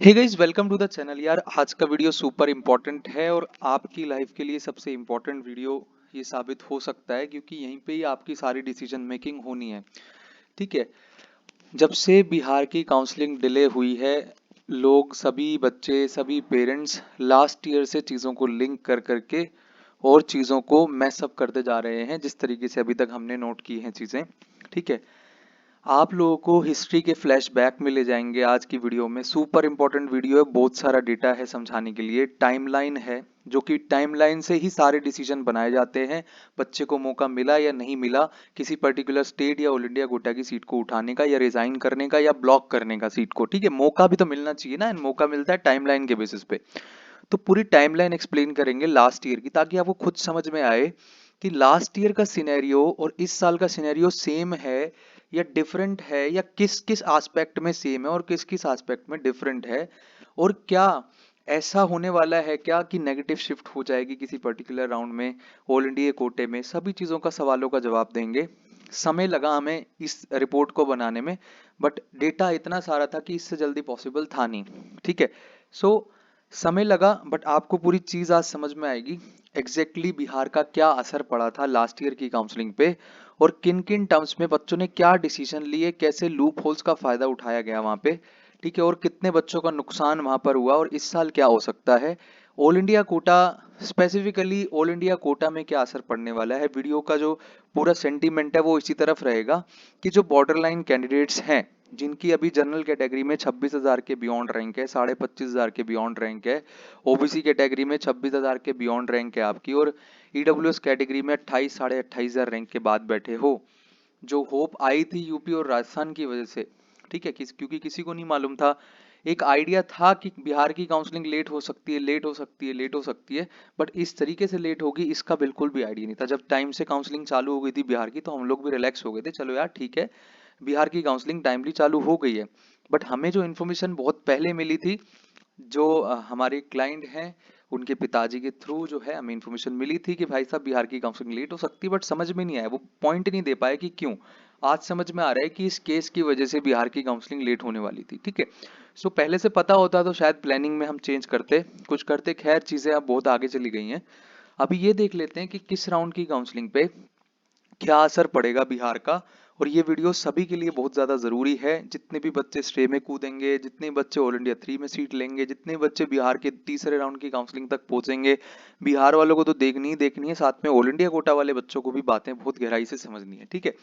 Hey guys, welcome to the channel. यार आज का वीडियो सुपर इम्पोर्टेंट है और आपकी लाइफ के लिए सबसे इम्पोर्टेंट वीडियो ये साबित हो सकता है, क्योंकि यहीं पे ही आपकी सारी डिसीजन मेकिंग होनी है। ठीक है। जब से बिहार की काउंसलिंग डिले हुई है, लोग, सभी बच्चे, सभी पेरेंट्स लास्ट ईयर से चीज़ों को लिंक कर करके और चीज़ों को मैसअप करते जा रहे हैं, जिस तरीके से अभी तक हमने नोट की हैं चीज़ें। ठीक है। आप लोगों को हिस्ट्री के फ्लैशबैक में ले जाएंगे आज की वीडियो में। सुपर इंपॉर्टेंट वीडियो है, बहुत सारा डेटा है समझाने के लिए। टाइमलाइन है, जो कि टाइमलाइन से ही सारे डिसीजन बनाए जाते हैं। बच्चे को मौका मिला या नहीं मिला किसी पर्टिकुलर स्टेट या ऑल इंडिया कोटा की सीट को उठाने का, या रिजाइन करने का, या ब्लॉक करने का सीट को। ठीक है, मौका भी तो मिलना चाहिए ना, मौका मिलता है टाइमलाइन के बेसिस पे। तो पूरी टाइमलाइन एक्सप्लेन करेंगे लास्ट ईयर की, ताकि आपको खुद समझ में आए कि लास्ट ईयर का सिनेरियो और इस साल का सिनेरियो सेम है या डिफरेंट है, या किस किस एस्पेक्ट में सेम है और किस किस एस्पेक्ट में डिफरेंट है। और क्या ऐसा होने वाला है क्या कि नेगेटिव शिफ्ट हो जाएगी किसी पर्टिकुलर राउंड में, ऑल इंडिया कोटे में। सभी चीज़ों का, सवालों का जवाब देंगे। समय लगा हमें इस रिपोर्ट को बनाने में, बट डेटा इतना सारा था कि इससे जल्दी पॉसिबल था नहीं। ठीक है। सो समय लगा, बट आपको पूरी चीज आज समझ में आएगी। एग्जैक्टली बिहार का क्या असर पड़ा था लास्ट ईयर की काउंसलिंग पे, और किन किन टर्म्स में बच्चों ने क्या डिसीजन लिए, कैसे लूप होल्स का फायदा उठाया गया वहां पे। ठीक है। और कितने बच्चों का नुकसान वहां पर हुआ, और इस साल क्या हो सकता है। All India quota, specifically all India quota में क्या असर पड़ने वाला है। वीडियो का जो पूरा सेंटीमेंट है वो इसी तरफ रहेगा कि जो बॉर्डर लाइन कैंडिडेट्स हैं, जिनकी अभी जनरल कैटेगरी में 26,000 के बियॉन्ड रैंक है, 25,500 के बियॉन्ड रैंक है, ओबीसी कैटेगरी में 26,000 के बियॉन्ड रैंक है आपकी, और ईडब्ल्यूएस कैटेगरी में 28, 28,500 रैंक के बाद बैठे हो। जो होप आई थी यूपी और राजस्थान की वजह से। ठीक है, क्योंकि किसी को नहीं मालूम था। एक आइडिया था कि बिहार की काउंसलिंग लेट हो सकती है, लेट हो सकती है, लेट हो सकती है, बट इस तरीके से लेट होगी इसका बिल्कुल भी आइडिया नहीं था। जब टाइम से काउंसलिंग चालू हो गई थी बिहार की, तो हम लोग भी रिलैक्स हो गए थे, चलो यार ठीक है, बिहार की काउंसलिंग टाइमली चालू हो गई है। बट हमें जो इन्फॉर्मेशन बहुत पहले मिली थी, जो हमारे क्लाइंट हैं, उनके पिताजी के थ्रू जो है हमें इन्फॉर्मेशन मिली थी कि भाई साहब बिहार की काउंसलिंग लेट हो सकती है, बट समझ में नहीं आया, वो पॉइंट नहीं दे पाए कि क्यों। आज समझ में आ रहा है कि इस केस की वजह से बिहार की काउंसलिंग लेट होने वाली थी। ठीक है। सो पहले से पता होता तो शायद प्लानिंग में हम चेंज करते, कुछ करते। खैर, चीजें अब बहुत आगे चली गई हैं। अभी ये देख लेते हैं कि किस राउंड की काउंसलिंग पे क्या असर पड़ेगा बिहार का। और ये वीडियो सभी के लिए बहुत ज़्यादा ज़रूरी है। जितने भी बच्चे स्ट्रे में कूदेंगे, जितने बच्चे ऑल इंडिया 3 में सीट लेंगे, जितने बच्चे बिहार के तीसरे राउंड की काउंसलिंग तक पहुंचेंगे, बिहार वालों को तो देखनी ही देखनी है, साथ में ऑल इंडिया कोटा वाले बच्चों को भी बातें बहुत गहराई से समझनी है। ठीक है।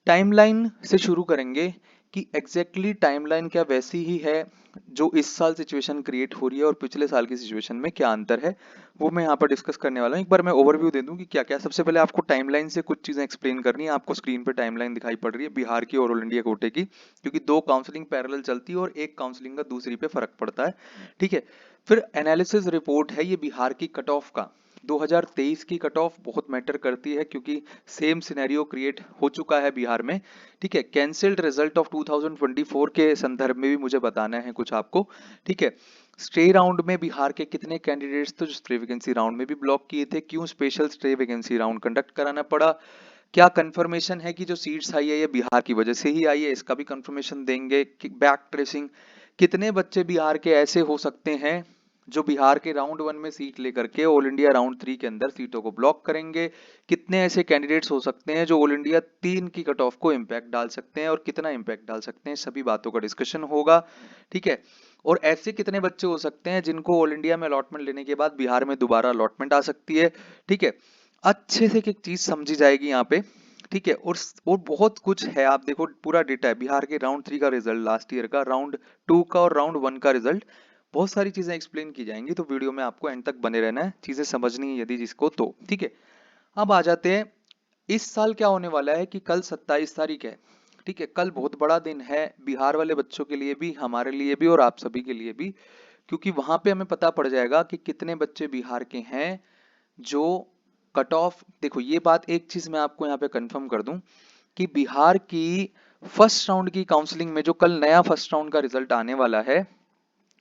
टाइमलाइन से शुरू करेंगे कि एग्जैक्टली टाइमलाइन क्या वैसी ही है जो इस साल सिचुएशन क्रिएट हो रही है, और पिछले साल की सिचुएशन में क्या अंतर है, वो मैं यहाँ पर डिस्कस करने वाला हूँ। एक बार मैं ओवरव्यू दे दूं कि क्या क्या। सबसे पहले आपको टाइमलाइन से कुछ चीजें एक्सप्लेन करनी है। आपको स्क्रीन पे टाइमलाइन दिखाई पड़ रही है बिहार की और ऑल इंडिया कोटे की, क्योंकि दो काउंसलिंग पैरेलल चलती है और एक काउंसलिंग का दूसरी पे फर्क पड़ता है। ठीक है। फिर एनालिसिस रिपोर्ट है ये बिहार की कट ऑफ का। 2023 की कट ऑफ बहुत मैटर करती है, क्योंकि सेम सिनेरियो क्रिएट हो चुका है बिहार में। ठीक है। कैंसिल्ड रिजल्ट ऑफ 2024 के संदर्भ में भी मुझे बताना है कुछ आपको। ठीक है। स्टे राउंड में बिहार के कितने कैंडिडेट्स थे जो स्टे वैकेंसी राउंड में भी ब्लॉक किए थे, क्यों special stay vacancy round conduct कराना पड़ा, क्या कंफर्मेशन है कि जो सीट्स आई है ये बिहार की वजह से ही आई है, इसका भी कंफर्मेशन देंगे। बैक ट्रेसिंग, कितने बच्चे बिहार के ऐसे हो सकते हैं जो बिहार के राउंड 1 में सीट लेकर के ऑल इंडिया राउंड 3 के अंदर सीटों को ब्लॉक करेंगे। कितने ऐसे कैंडिडेट्स हो सकते हैं जो ऑल इंडिया 3 की कट ऑफ को इम्पैक्ट डाल सकते हैं, और कितना इम्पैक्ट डाल सकते हैं, सभी बातों का डिस्कशन होगा। ठीक है। और ऐसे कितने बच्चे हो सकते हैं जिनको ऑल इंडिया में अलॉटमेंट लेने के बाद बिहार में दोबारा अलॉटमेंट आ सकती है। ठीक है। अच्छे से एक चीज समझी जाएगी यहाँ पे। ठीक है। और बहुत कुछ है, आप देखो पूरा डेटा है बिहार के राउंड 3 का रिजल्ट, लास्ट ईयर का राउंड 2 का, और राउंड 1 का रिजल्ट। बहुत सारी चीजें एक्सप्लेन की जाएंगी, तो वीडियो में आपको एंड तक बने रहना है, चीजें समझनी है यदि जिसको तो। ठीक है। अब आ जाते हैं, इस साल क्या होने वाला है कि कल 27 तारीख है। ठीक है। कल बहुत बड़ा दिन है बिहार वाले बच्चों के लिए भी, हमारे लिए भी, और आप सभी के लिए भी, क्योंकि वहां पे हमें पता पड़ जाएगा कि कितने बच्चे बिहार के हैं जो कट ऑफ। देखो, ये बात एक चीज मैं आपको यहाँ पे कंफर्म कर दूं कि बिहार की फर्स्ट राउंड की काउंसलिंग में जो कल नया फर्स्ट राउंड का रिजल्ट आने वाला है,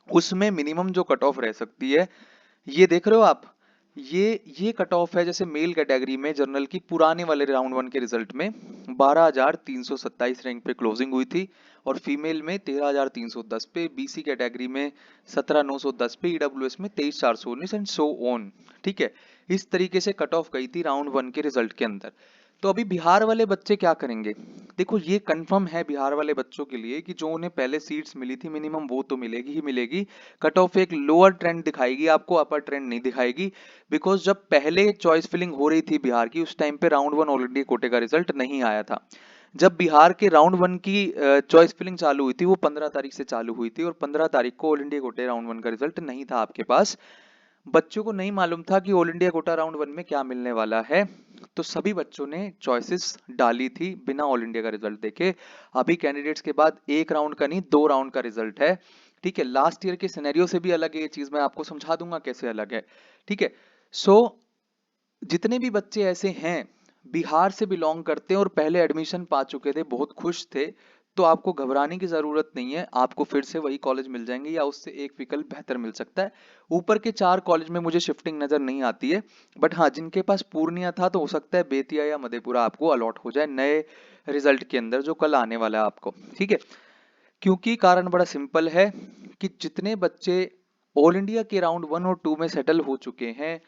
उसमें मिनिमम जो कट ऑफ रह सकती है, ये देख रहे हो आप, ये कट ऑफ है। जैसे मेल कैटेगरी में जनरल की पुराने वाले राउंड वन के रिजल्ट में 12,327 रैंक पे क्लोजिंग हुई थी, और फीमेल में 13,310 पे, बीसी कैटेगरी में 17,910 पे, ईडब्ल्यूएस में 23,419 एंड सो ऑन। ठीक है, इस तरीके से कट ऑफ गई थी राउंड वन के रिजल्ट के अंदर। तो अभी बिहार वाले बच्चे क्या करेंगे? देखो ये कंफर्म है बिहार वाले बच्चों के लिए कि जो उन्हें पहले सीट्स मिली थी मिनिमम वो तो मिलेगी ही मिलेगी। कट ऑफ एक लोअर ट्रेंड दिखाएगी आपको, अपर ट्रेंड नहीं दिखाएगी। बिकॉज जब पहले चॉइस फिलिंग हो रही थी बिहार की, उस टाइम पे राउंड वन ऑल इंडिया कोटे का रिजल्ट नहीं आया था। जब बिहार के राउंड वन की चॉइस फिलिंग चालू हुई थी वो 15 तारीख से चालू हुई थी, और 15 तारीख को ऑल इंडिया कोटे राउंड वन का रिजल्ट नहीं था आपके पास। बच्चों को नहीं मालूम था कि all India quota round one में क्या मिलने वाला है, तो सभी बच्चों ने चॉइसेस डाली थी बिना ऑल इंडिया का रिजल्ट देखे। अभी कैंडिडेट्स के बाद एक राउंड का नहीं 2 राउंड का रिजल्ट है। ठीक है, लास्ट ईयर के सिनेरियो से भी अलग है ये चीज, मैं आपको समझा दूंगा कैसे अलग है। ठीक है, सो जितने भी बच्चे ऐसे हैं बिहार से बिलोंग करते हैं और पहले एडमिशन पा चुके थे, बहुत खुश थे, तो आपको घबराने की जरूरत नहीं है। आपको फिर से वही कॉलेज मिल जाएंगे या उससे एक विकल्प बेहतर मिल सकता है। ऊपर के 4 कॉलेज में मुझे शिफ्टिंग नजर नहीं आती है, बट हाँ जिनके पास पूर्णिया था तो हो सकता है बेतिया या मधेपुरा आपको अलॉट हो जाए नए रिजल्ट के अंदर जो कल आने वाला है आपको। ठीक है, क्योंकि कारण बड़ा सिंपल है कि जितने बच्चे ऑल इंडिया के राउंड वन और टू में सेटल हो चुके हैं,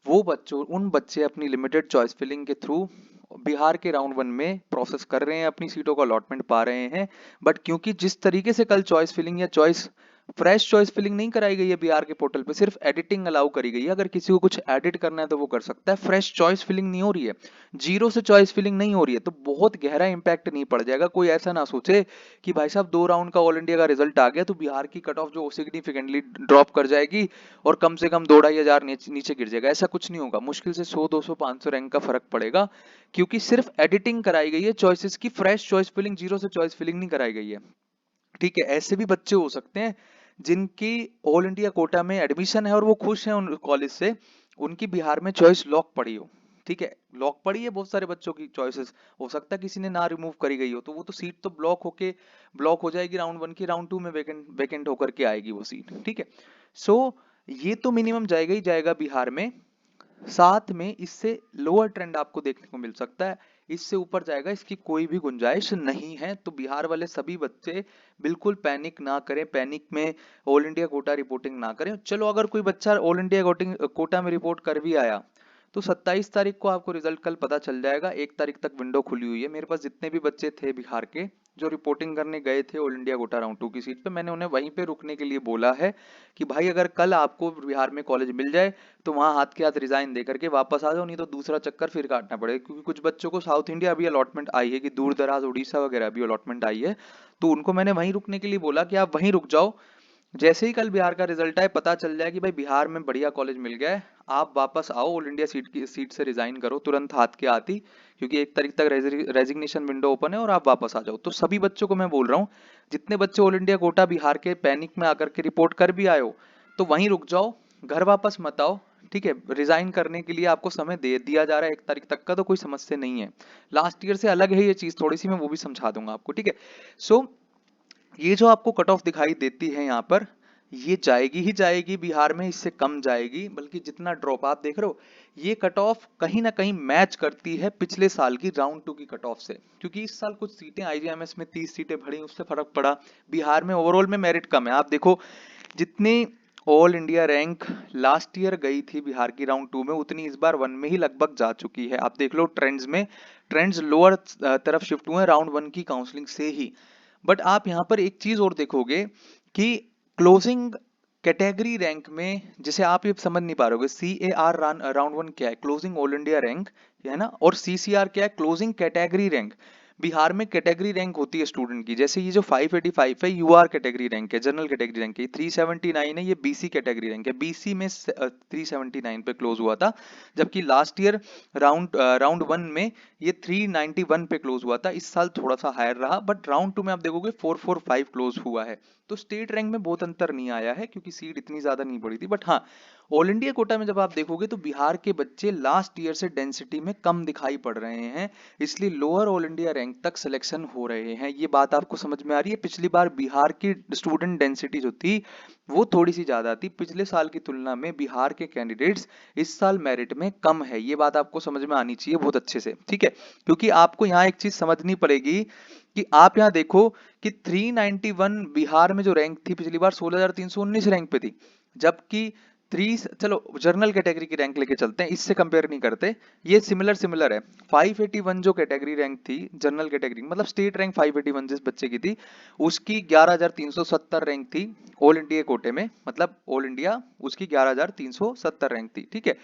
वो उन बच्चे अपनी लिमिटेड चॉइस फिलिंग के थ्रू बिहार के राउंड वन में प्रोसेस कर रहे हैं, अपनी सीटों का अलॉटमेंट पा रहे हैं। बट क्योंकि जिस तरीके से कल चॉइस फिलिंग या फ्रेश चॉइस फिलिंग नहीं कराई गई है बिहार के पोर्टल पे, सिर्फ एडिटिंग अलाउ करी गई है। अगर किसी को कुछ एडिट करना है तो वो कर सकता है, फ्रेश चॉइस फिलिंग नहीं हो रही है, जीरो से चॉइस फिलिंग नहीं हो रही है, तो बहुत गहरा इंपैक्ट नहीं पड़ जाएगा। कोई ऐसा ना सोचे कि भाई साहब 2 राउंड का ऑल इंडिया का रिजल्ट आ गया तो बिहार की कट ऑफ जो सिग्निफिकेंटली ड्रॉप कर जाएगी और कम से कम 2-2,500 नीचे गिर जाएगा। ऐसा कुछ नहीं होगा, मुश्किल से 100-200-500 रैंक का फर्क पड़ेगा, क्योंकि सिर्फ एडिटिंग कराई गई है चॉइसेस की, फ्रेश चॉइस फिलिंग, जीरो से चॉइस फिलिंग नहीं कराई गई है। ठीक है, ऐसे भी बच्चे हो सकते हैं जिनकी ऑल इंडिया कोटा में एडमिशन है और वो खुश हैं उन कॉलेज से, उनकी बिहार में चॉइस लॉक पड़ी हो। ठीक है, लॉक पड़ी है बहुत सारे बच्चों की चॉइसेस, हो सकता है किसी ने ना रिमूव करी गई हो, तो वो तो सीट तो ब्लॉक हो जाएगी राउंड वन की, राउंड टू में वैकेंट होकर के आएगी वो सीट। ठीक है, सो ये तो मिनिमम जाएगा ही जाएगा बिहार में, साथ में इससे लोअर ट्रेंड आपको देखने को मिल सकता है, इससे ऊपर जाएगा इसकी कोई भी गुंजाइश नहीं है। तो बिहार वाले सभी बच्चे बिल्कुल पैनिक ना करें, पैनिक में ऑल इंडिया कोटा रिपोर्टिंग ना करें। चलो अगर कोई बच्चा ऑल इंडिया कोटा में रिपोर्ट कर भी आया तो 27 तारीख को आपको रिजल्ट कल पता चल जाएगा। 1 तारीख तक विंडो खुली हुई है। मेरे पास जितने भी बच्चे थे बिहार के जो रिपोर्टिंग करने गए थे all India quota round to की सीट पे, मैंने उन्हें वहीं पे रुकने के लिए बोला है कि भाई अगर कल आपको बिहार में कॉलेज मिल जाए तो वहां हाथ के हाथ रिजाइन दे करके वापस आ जाओ, नहीं तो दूसरा चक्कर फिर काटना पड़ेगा। क्योंकि कुछ बच्चों को साउथ इंडिया अभी अलॉटमेंट आई है, कि दूर दराज उड़ीसा वगैरह अभी अलॉटमेंट आई है, तो उनको मैंने वहीं रुकने के लिए बोला कि आप वहीं रुक जाओ। जैसे ही कल बिहार का रिजल्ट आए, पता चल जाए कि भाई बिहार में बढ़िया कॉलेज मिल गया है, आप वापस आओ, ऑल इंडिया सीट से रिजाइन करो तुरंत हाथ के आती, क्योंकि 1 तारीख तक रेजिग्नेशन विंडो ओपन है और आप वापस आ जाओ। तो सभी बच्चों को मैं बोल रहा हूँ, जितने बच्चे ऑल इंडिया कोटा बिहार के पैनिक में आकर के रिपोर्ट कर भी आए हो, तो वहीं रुक जाओ, घर वापस मत आओ। ठीक है, रिजाइन करने के लिए आपको समय दे दिया जा रहा है 1 तारीख तक का, तो कोई समस्या नहीं है। लास्ट ईयर से अलग है ये चीज थोड़ी सी, मैं वो भी समझा दूंगा आपको। ठीक है, सो ये जो आपको कट ऑफ दिखाई देती है यहाँ पर, ये जाएगी ही जाएगी बिहार में, इससे कम जाएगी। बल्कि जितना ड्रॉप आप देख रहे हो, ये कट ऑफ कहीं ना कहीं मैच करती है पिछले साल की राउंड टू की कट ऑफ से, क्योंकि इस साल कुछ सीटें आईजीएमएस में 30 सीटें भरी, उससे फर्क पड़ा। बिहार में ओवरऑल में मेरिट कम है। आप देखो जितनी all India rank last year गई थी बिहार की राउंड टू में, उतनी इस बार वन में ही लगभग जा चुकी है। आप देख लो ट्रेंड्स में, ट्रेंड्स लोअर तरफ शिफ्ट हुए राउंड वन की काउंसलिंग से ही। बट आप यहाँ पर एक चीज और देखोगे कि क्लोजिंग कैटेगरी रैंक में, जिसे आप ये समझ नहीं पा रहे, CAR राउंड वन क्या है, क्लोजिंग ऑल इंडिया रैंक है ना, और CCR क्या है, क्लोजिंग कैटेगरी रैंक। बिहार में कैटेगरी रैंक होती है स्टूडेंट की, जैसे ये जो 585 है यूआर कैटेगरी रैंक है, जनरल कैटेगरी रैंक है। 379 है ये बीसी कैटेगरी रैंक है, बीसी में 379 पे क्लोज हुआ था, जबकि लास्ट ईयर राउंड वन में ये 391 पे क्लोज हुआ था। इस साल थोड़ा सा हायर रहा, बट राउंड टू में आप देखोगे 445 क्लोज हुआ है। तो स्टेट रैंक में बहुत अंतर नहीं आया है, क्योंकि सीट इतनी ज्यादा नहीं बढ़ी थी। बट हाँ, ऑल इंडिया कोटा में जब आप देखोगे तो बिहार के बच्चे लास्ट ईयर से डेंसिटी में कम दिखाई पड़ रहे हैं, इसलिए lower all India rank rank तक सिलेक्शन हो रहे हैं। ये बात आपको समझ में आ रही है? पिछली बार बिहार की स्टूडेंट डेंसिटी जो थी वो थोड़ी सी ज्यादा थी पिछले साल की तुलना में। बिहार के कैंडिडेट्स इस साल मेरिट में कम है, ये बात आपको समझ में आनी चाहिए बहुत अच्छे से, ठीक है। क्योंकि आपको यहाँ एक चीज समझनी पड़ेगी कि आप यहाँ देखो कि 391 बिहार में जो रैंक थी पिछली बार 16,319 रैंक पे थी, जबकि चलो जर्नल कैटेगरी की रैंक लेके चलते हैं, इससे कंपेयर नहीं करते, ये सिमिलर है। 581 जो कैटेगरी रैंक थी जनरल कैटेगरी, मतलब स्टेट रैंक 581 जिस बच्चे की थी, उसकी 11,370 रैंक थी ऑल इंडिया कोटे में, मतलब ऑल इंडिया उसकी 11,370 रैंक थी, ठीक है।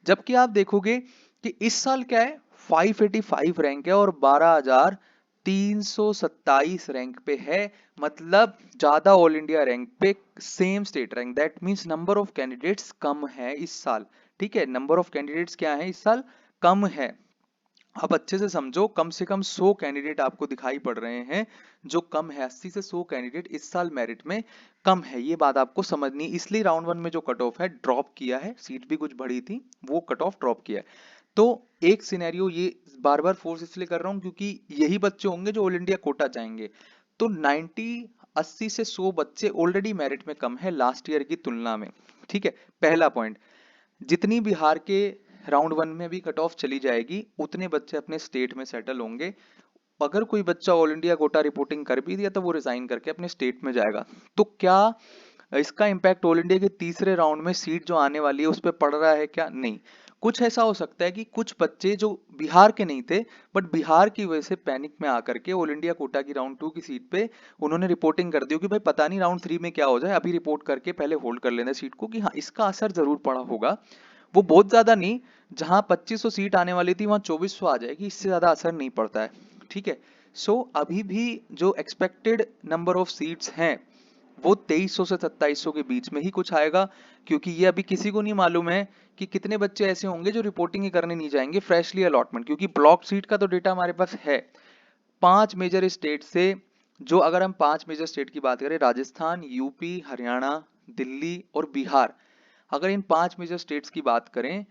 जबकि आप देखोगे कि इस साल क्या है, 585 रैंक है और 12,327 रैंक पे है, मतलब ज्यादा ऑल इंडिया रैंक पे same state rank. That means number of candidates कम है इस साल, ठीक है। नंबर ऑफ कैंडिडेट्स क्या है इस साल, कम है। आप अच्छे से समझो, कम से कम 100 कैंडिडेट आपको दिखाई पड़ रहे हैं जो कम है। 80 से 100 कैंडिडेट इस साल मेरिट में कम है, ये बात आपको समझनी। इसलिए राउंड 1 में जो कट ऑफ है ड्रॉप किया है, सीट भी कुछ बढ़ी थी, वो कट ऑफ ड्रॉप किया है। तो एक सिनेरियो ये बार बार फोर्स इसलिए कर रहा हूं क्योंकि यही बच्चे होंगे जो ऑल इंडिया कोटा जाएंगे। तो 80 से 100 बच्चे ऑलरेडी मेरिट में कम है लास्ट ईयर की तुलना में, ठीक है। पहला पॉइंट, जितनी बिहार के राउंड 1 में भी कट ऑफ चली जाएगी उतने बच्चे अपने स्टेट में सेटल होंगे। अगर कोई बच्चा ऑल इंडिया कोटा रिपोर्टिंग कर भी दिया तो वो रिजाइन करके अपने स्टेट में जाएगा। तो क्या इसका इम्पैक्ट ऑल इंडिया के तीसरे राउंड में सीट जो आने वाली है उस पर पड़ रहा है क्या? नहीं। कुछ ऐसा हो सकता है कि कुछ बच्चे जो बिहार के नहीं थे बट बिहार की वजह से पैनिक में आकर के ऑल इंडिया कोटा की राउंड 2 की सीट पे उन्होंने रिपोर्टिंग कर दी हो कि भाई पता नहीं राउंड 3 में क्या हो जाए, अभी रिपोर्ट करके पहले होल्ड कर लेना सीट को, कि हाँ इसका असर जरूर पड़ा होगा। वो बहुत ज्यादा नहीं, जहां 2500 सीट आने वाली थी वहां 2400 आ जाएगी, इससे ज्यादा असर नहीं पड़ता है, ठीक है। सो अभी भी जो एक्सपेक्टेड नंबर ऑफ सीट्स हैं वो 2300 से 2700 के बीच में ही कुछ आएगा, क्योंकि ये अभी किसी को नहीं मालूम है कि कितने बच्चे ऐसे होंगे जो रिपोर्टिंग ही करने नहीं जाएंगे फ्रेशली अलॉटमेंट, क्योंकि ब्लॉक सीट का तो डेटा हमारे पास है 5 मेजर स्टेट से। जो अगर हम 5 मेजर स्टेट की बात करें, राजस्थान, यूपी, हरियाणा, दिल्ली और बिहार, अगर इन 5 मेजर स्टेट्स की बात करें,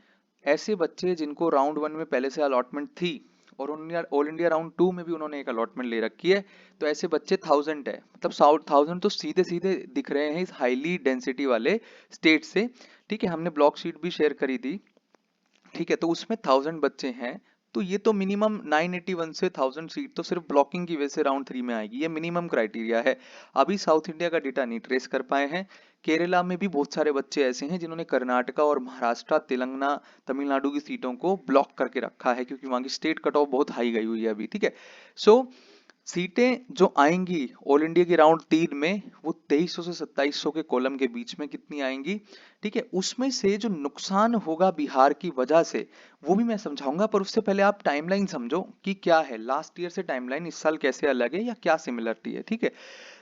ऐसे बच्चे जिनको राउंड 1 में पहले से अलॉटमेंट थी और ऑल इंडिया राउंड 2 में भी उन्होंने एक अलॉटमेंट ले रखी है, तो ऐसे बच्चे 1000 है, मतलब 1000 तो सीधे सीधे दिख रहे हैं इस हाईली डेंसिटी वाले स्टेट से, ठीक है। हमने ब्लॉक शीट भी शेयर करी थी, ठीक है। तो उसमें 1000 बच्चे हैं, तो ये तो मिनिमम 981 से 1000 सीट तो सिर्फ ब्लॉकिंग की वजह से राउंड 3 में आएगी, ये मिनिमम क्राइटेरिया है। अभी साउथ इंडिया का डेटा नहीं ट्रेस कर पाए हैं। केरला में भी बहुत सारे बच्चे ऐसे हैं जिन्होंने कर्नाटका और महाराष्ट्र, तेलंगाना, तमिलनाडु की सीटों को ब्लॉक करके रखा है क्योंकि वहां की स्टेट कट ऑफ बहुत हाई गई हुई है अभी, ठीक है। सो सीटें जो आएंगी ऑल इंडिया की राउंड 3 में वो 2300 से 2700 के कॉलम के बीच में कितनी आएंगी, ठीक है। उसमें से जो नुकसान होगा बिहार की वजह से वो भी मैं समझाऊंगा, पर उससे पहले आप टाइमलाइन समझो कि क्या है लास्ट ईयर से टाइमलाइन इस साल कैसे अलग है या क्या सिमिलरिटी है, ठीक है।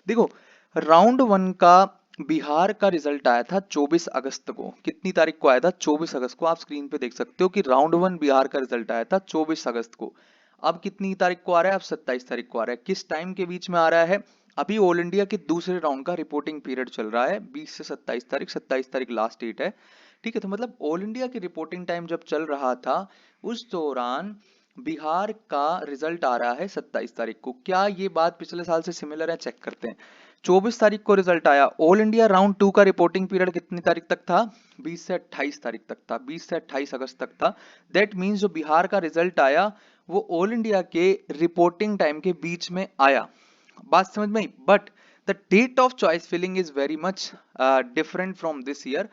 देखो, राउंड 1 का बिहार का रिजल्ट आया था 24 अगस्त को। कितनी तारीख को आया था? 24 अगस्त को। आप स्क्रीन पे देख सकते हो कि राउंड 1 बिहार का रिजल्ट आया था 24 अगस्त को। अब कितनी तारीख को आ रहा है? अब 27 तारीख को आ रहा है। किस टाइम के बीच में आ रहा है? अभी ऑल इंडिया के दूसरे राउंड का रिपोर्टिंग पीरियड चल रहा है, 20 से 27 तारीख, 27 तारीख लास्ट डेट है, ठीक है। तो मतलब ऑल इंडिया की रिपोर्टिंग टाइम जब चल रहा था उस दौरान बिहार का रिजल्ट आ रहा है 27 तारीख को। क्या ये बात पिछले साल से सिमिलर है? चेक करते हैं। 24 तारीख को रिजल्ट आया। ऑल इंडिया राउंड 2 का रिपोर्टिंग पीरियड कितनी तारीख तक था? 20 से 28 तारीख तक था, 20 से 28 अगस्त तक था। दैट मीन्स जो बिहार का रिजल्ट आया वो ऑल इंडिया के रिपोर्टिंग टाइम के बीच में आया। बात समझ में आई? But the date of choice filling is very much different from this year.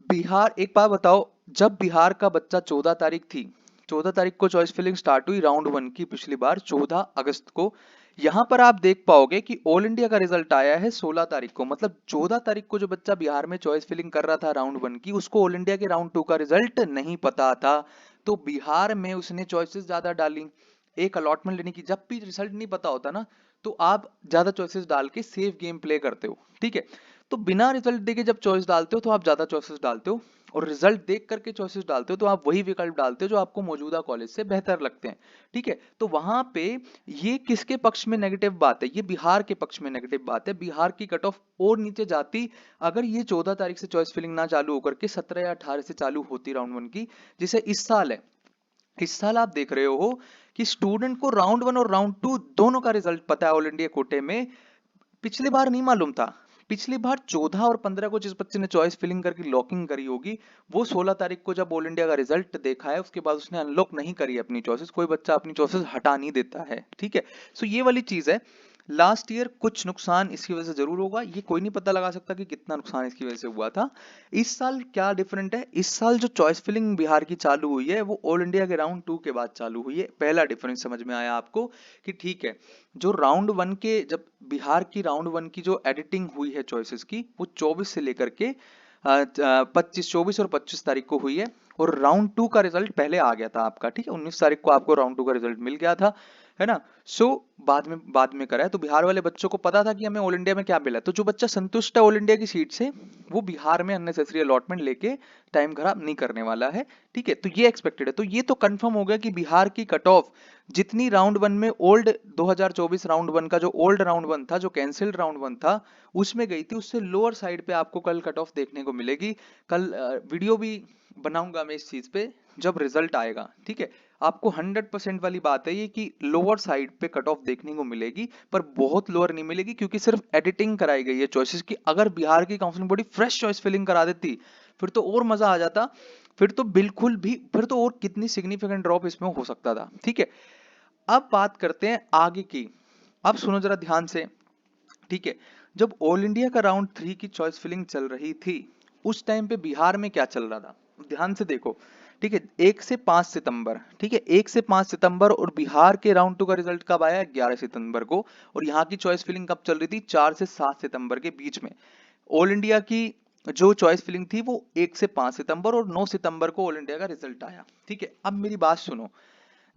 Bihar, एक बात बताओ, जब बिहार का बच्चा 14 तारीख थी, 14 तारीख को चॉइस फिलिंग स्टार्ट हुई राउंड 1 की पिछली बार 14 अगस्त को। यहां पर आप देख पाओगे कि ऑल इंडिया का रिजल्ट आया है 16 तारीख को, मतलब 14 तारीख को जो बच्चा बिहार में चॉइस फिलिंग कर रहा था राउंड 1 की, उसको ऑल इंडिया के राउंड 2 का रिजल्ट नहीं पता था। तो बिहार में उसने चॉइसेस ज्यादा डाली एक अलॉटमेंट लेने की। जब भी रिजल्ट नहीं पता होता ना तो आप ज्यादा चॉइसेस डाल के सेफ गेम प्ले करते हो, ठीक है। तो बिना रिजल्ट देके जब चॉइस डालते हो तो आप ज्यादा चॉइसेस डालते हो, और रिजल्ट देख करके चॉइसेस डालते हो तो आप वही विकल्प डालते हो जो आपको मौजूदा कॉलेज से बेहतर लगते हैं, ठीक है। तो वहां पे ये किसके पक्ष में नेगेटिव बात है? ये बिहार के पक्ष में नेगेटिव बात है। बिहार की कट ऑफ और नीचे जाती अगर ये 14 तारीख से चॉइस फिलिंग ना चालू होकर के 17 या 18 से चालू होती राउंड 1 की, जिसे इस साल है, इस साल आप देख रहे हो कि स्टूडेंट को राउंड 1 और राउंड 2 दोनों का रिजल्ट पता है ऑल इंडिया कोटे में। पिछली बार नहीं मालूम था। पिछली बार 14 और 15 को जिस बच्चे ने चॉइस फिलिंग करके लॉकिंग करी होगी, वो 16 तारीख को जब ऑल इंडिया का रिजल्ट देखा है उसके बाद उसने अनलॉक नहीं करी अपनी चॉइसेस। कोई बच्चा अपनी चॉइसेस हटा नहीं देता है, ठीक है। सो ये वाली चीज है। लास्ट ईयर कुछ नुकसान इसकी वजह से जरूर होगा, ये कोई नहीं पता लगा सकता कि कितना नुकसान इसकी वजह से हुआ था। इस साल क्या डिफरेंट है, इस साल जो चॉइस फिलिंग बिहार की चालू हुई है वो ऑल इंडिया के राउंड 2 के बाद चालू हुई है। पहला डिफरेंस समझ में आया आपको कि ठीक है, जो राउंड 1 के, जब बिहार की राउंड 1 की जो एडिटिंग हुई है चॉइसेस की, वो 24 से लेकर के 24 और 25 तारीख को हुई है। और राउंड 2 का रिजल्ट पहले आ गया था आपका, ठीक है। 19 तारीख को आपको राउंड 2 का रिजल्ट मिल गया था, है ना। सो बाद में करा है, तो बिहार वाले बच्चों को पता था कि हमें ऑल इंडिया में क्या मिला। तो जो बच्चा संतुष्ट है ऑल इंडिया की सीट से, वो बिहार में अननेसेसरी अलॉटमेंट लेके टाइम खराब नहीं करने वाला है, ठीक है। तो ये एक्सपेक्टेड है। तो ये तो कंफर्म हो गया कि बिहार की कट ऑफ जितनी राउंड 1 में ओल्ड 2024 राउंड 1 का जो ओल्ड राउंड 1 था, जो कैंसिल्ड राउंड 1 था, उसमें गई थी, उससे लोअर साइड पे आपको कल कट ऑफ देखने को मिलेगी। कल वीडियो भी बनाऊंगा मैं इस चीज पे जब रिजल्ट आएगा, ठीक है। आपको 100% वाली बात है ये कि लोअर साइड पे कट ऑफ देखने को मिलेगी, पर बहुत लोअर नहीं मिलेगी, क्योंकि सिर्फ एडिटिंग कराई गई है चॉइसेस की। अगर बिहार की counselling body fresh choice filling करा देती, फिर तो और मजा आ जाता। फिर तो बिल्कुल भी, फिर तो और कितनी सिग्निफिकेंट ड्रॉप इसमें हो सकता था, ठीक है। अब बात करते हैं आगे की। अब सुनो जरा ध्यान से, ठीक है। जब ऑल इंडिया का राउंड 3 की चॉइस फिलिंग चल रही थी, उस टाइम पे बिहार में क्या चल रहा था, ध्यान से देखो, ठीक है। 1 से 5 सितंबर, ठीक है, 1 से 5 सितंबर, और बिहार के राउंड 2 का रिजल्ट कब आया, 11 सितंबर को। और यहाँ की चॉइस फिलिंग कब चल रही थी, 4 से 7 सितंबर के बीच में। ऑल इंडिया की जो चॉइस फिलिंग थी वो 1 से 5 सितंबर, और 9 सितंबर को ऑल इंडिया का रिजल्ट आया, ठीक है। अब मेरी बात सुनो,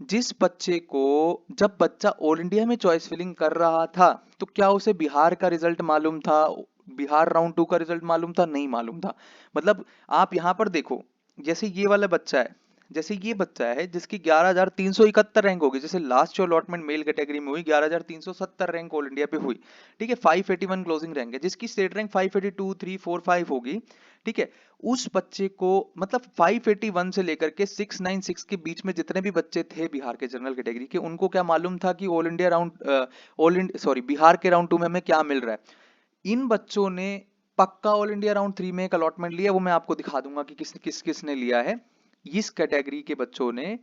जिस बच्चे को, जब बच्चा ऑल इंडिया में चॉइस फिलिंग कर रहा था, तो क्या उसे बिहार का रिजल्ट मालूम था, बिहार राउंड 2 का रिजल्ट मालूम था, नहीं मालूम था। मतलब आप यहां पर देखो, जैसे ये वाला बच्चा है, जैसे ये बच्चा है जिसकी 11,371 रैंक होगी, जैसे लास्ट जो अलॉटमेंट मेल कैटेगरी में हुई 11,370 रैंक ऑल इंडिया पे हुई, ठीक है। 581 क्लोजिंग रैंक है, जिसकी स्टेट रैंक 582, 3, 4, 5 होगी, ठीक है। उस बच्चे को, मतलब 581 से लेकर के 696 के बीच में जितने भी बच्चे थे बिहार के जनरल कैटेगरी के, उनको क्या मालूम था कि ऑल इंडिया राउंड बिहार के राउंड 2 में हमें क्या मिल रहा है। इन बच्चों ने पक्का ऑल इंडिया राउंड 3 में एक अलॉटमेंट लिया, वो मैं आपको दिखा दूंगा कि किसने लिया है। इस कैटेगरी के बच्चों ने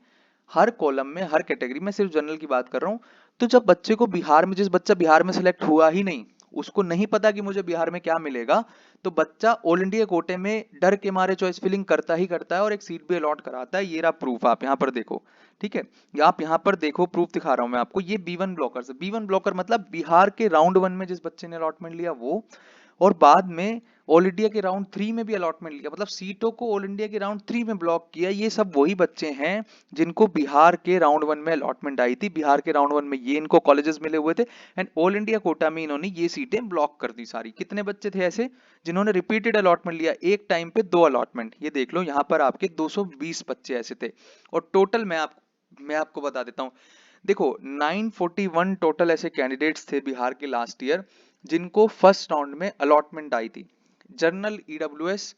हर कॉलम में, हर कैटेगरी में, सिर्फ जनरल की बात कर रहा हूं। तो जब बच्चे को बिहार में, जिस बच्चा बिहार में सिलेक्ट हुआ ही नहीं, उसको नहीं पता कि मुझे बिहार में क्या मिलेगा, तो बच्चा ऑल इंडिया कोटे में डर के मारे चॉइस फिलिंग करता ही करता है, और एक सीट भी अलॉट कराता है। ये रहा प्रूफ, आप यहाँ पर देखो, ठीक है। आप यहाँ पर देखो, प्रूफ दिखा रहा हूं मैं आपको। ये B1 ब्लॉकर से, B1 ब्लॉकर मतलब बिहार के राउंड 1 में जिस बच्चे ने अलॉटमेंट लिया वो, और बाद में ऑल इंडिया के राउंड 3 में भी अलॉटमेंट लिया, मतलब सीटों को ऑल इंडिया के राउंड 3 में ब्लॉक किया। ये सब वही बच्चे हैं जिनको बिहार के राउंड 1 में अलॉटमेंट आई थी। बिहार के राउंड 1 में ये इनको कॉलेजेस मिले हुए थे, एंड ऑल इंडिया कोटा में इन्होंने ये सीटें ब्लॉक कर दी सारी। कितने बच्चे थे ऐसे जिन्होंने रिपीटेड अलॉटमेंट लिया, एक टाइम पे 2 अलॉटमेंट, ये देख लो यहाँ पर आपके 220 बच्चे ऐसे थे। और टोटल मैं आपको बता देता हूँ, देखो 941 टोटल ऐसे कैंडिडेट्स थे बिहार के लास्ट ईयर जिनको फर्स्ट राउंड में अलॉटमेंट आई थी। जनरल, ईडब्ल्यूएस,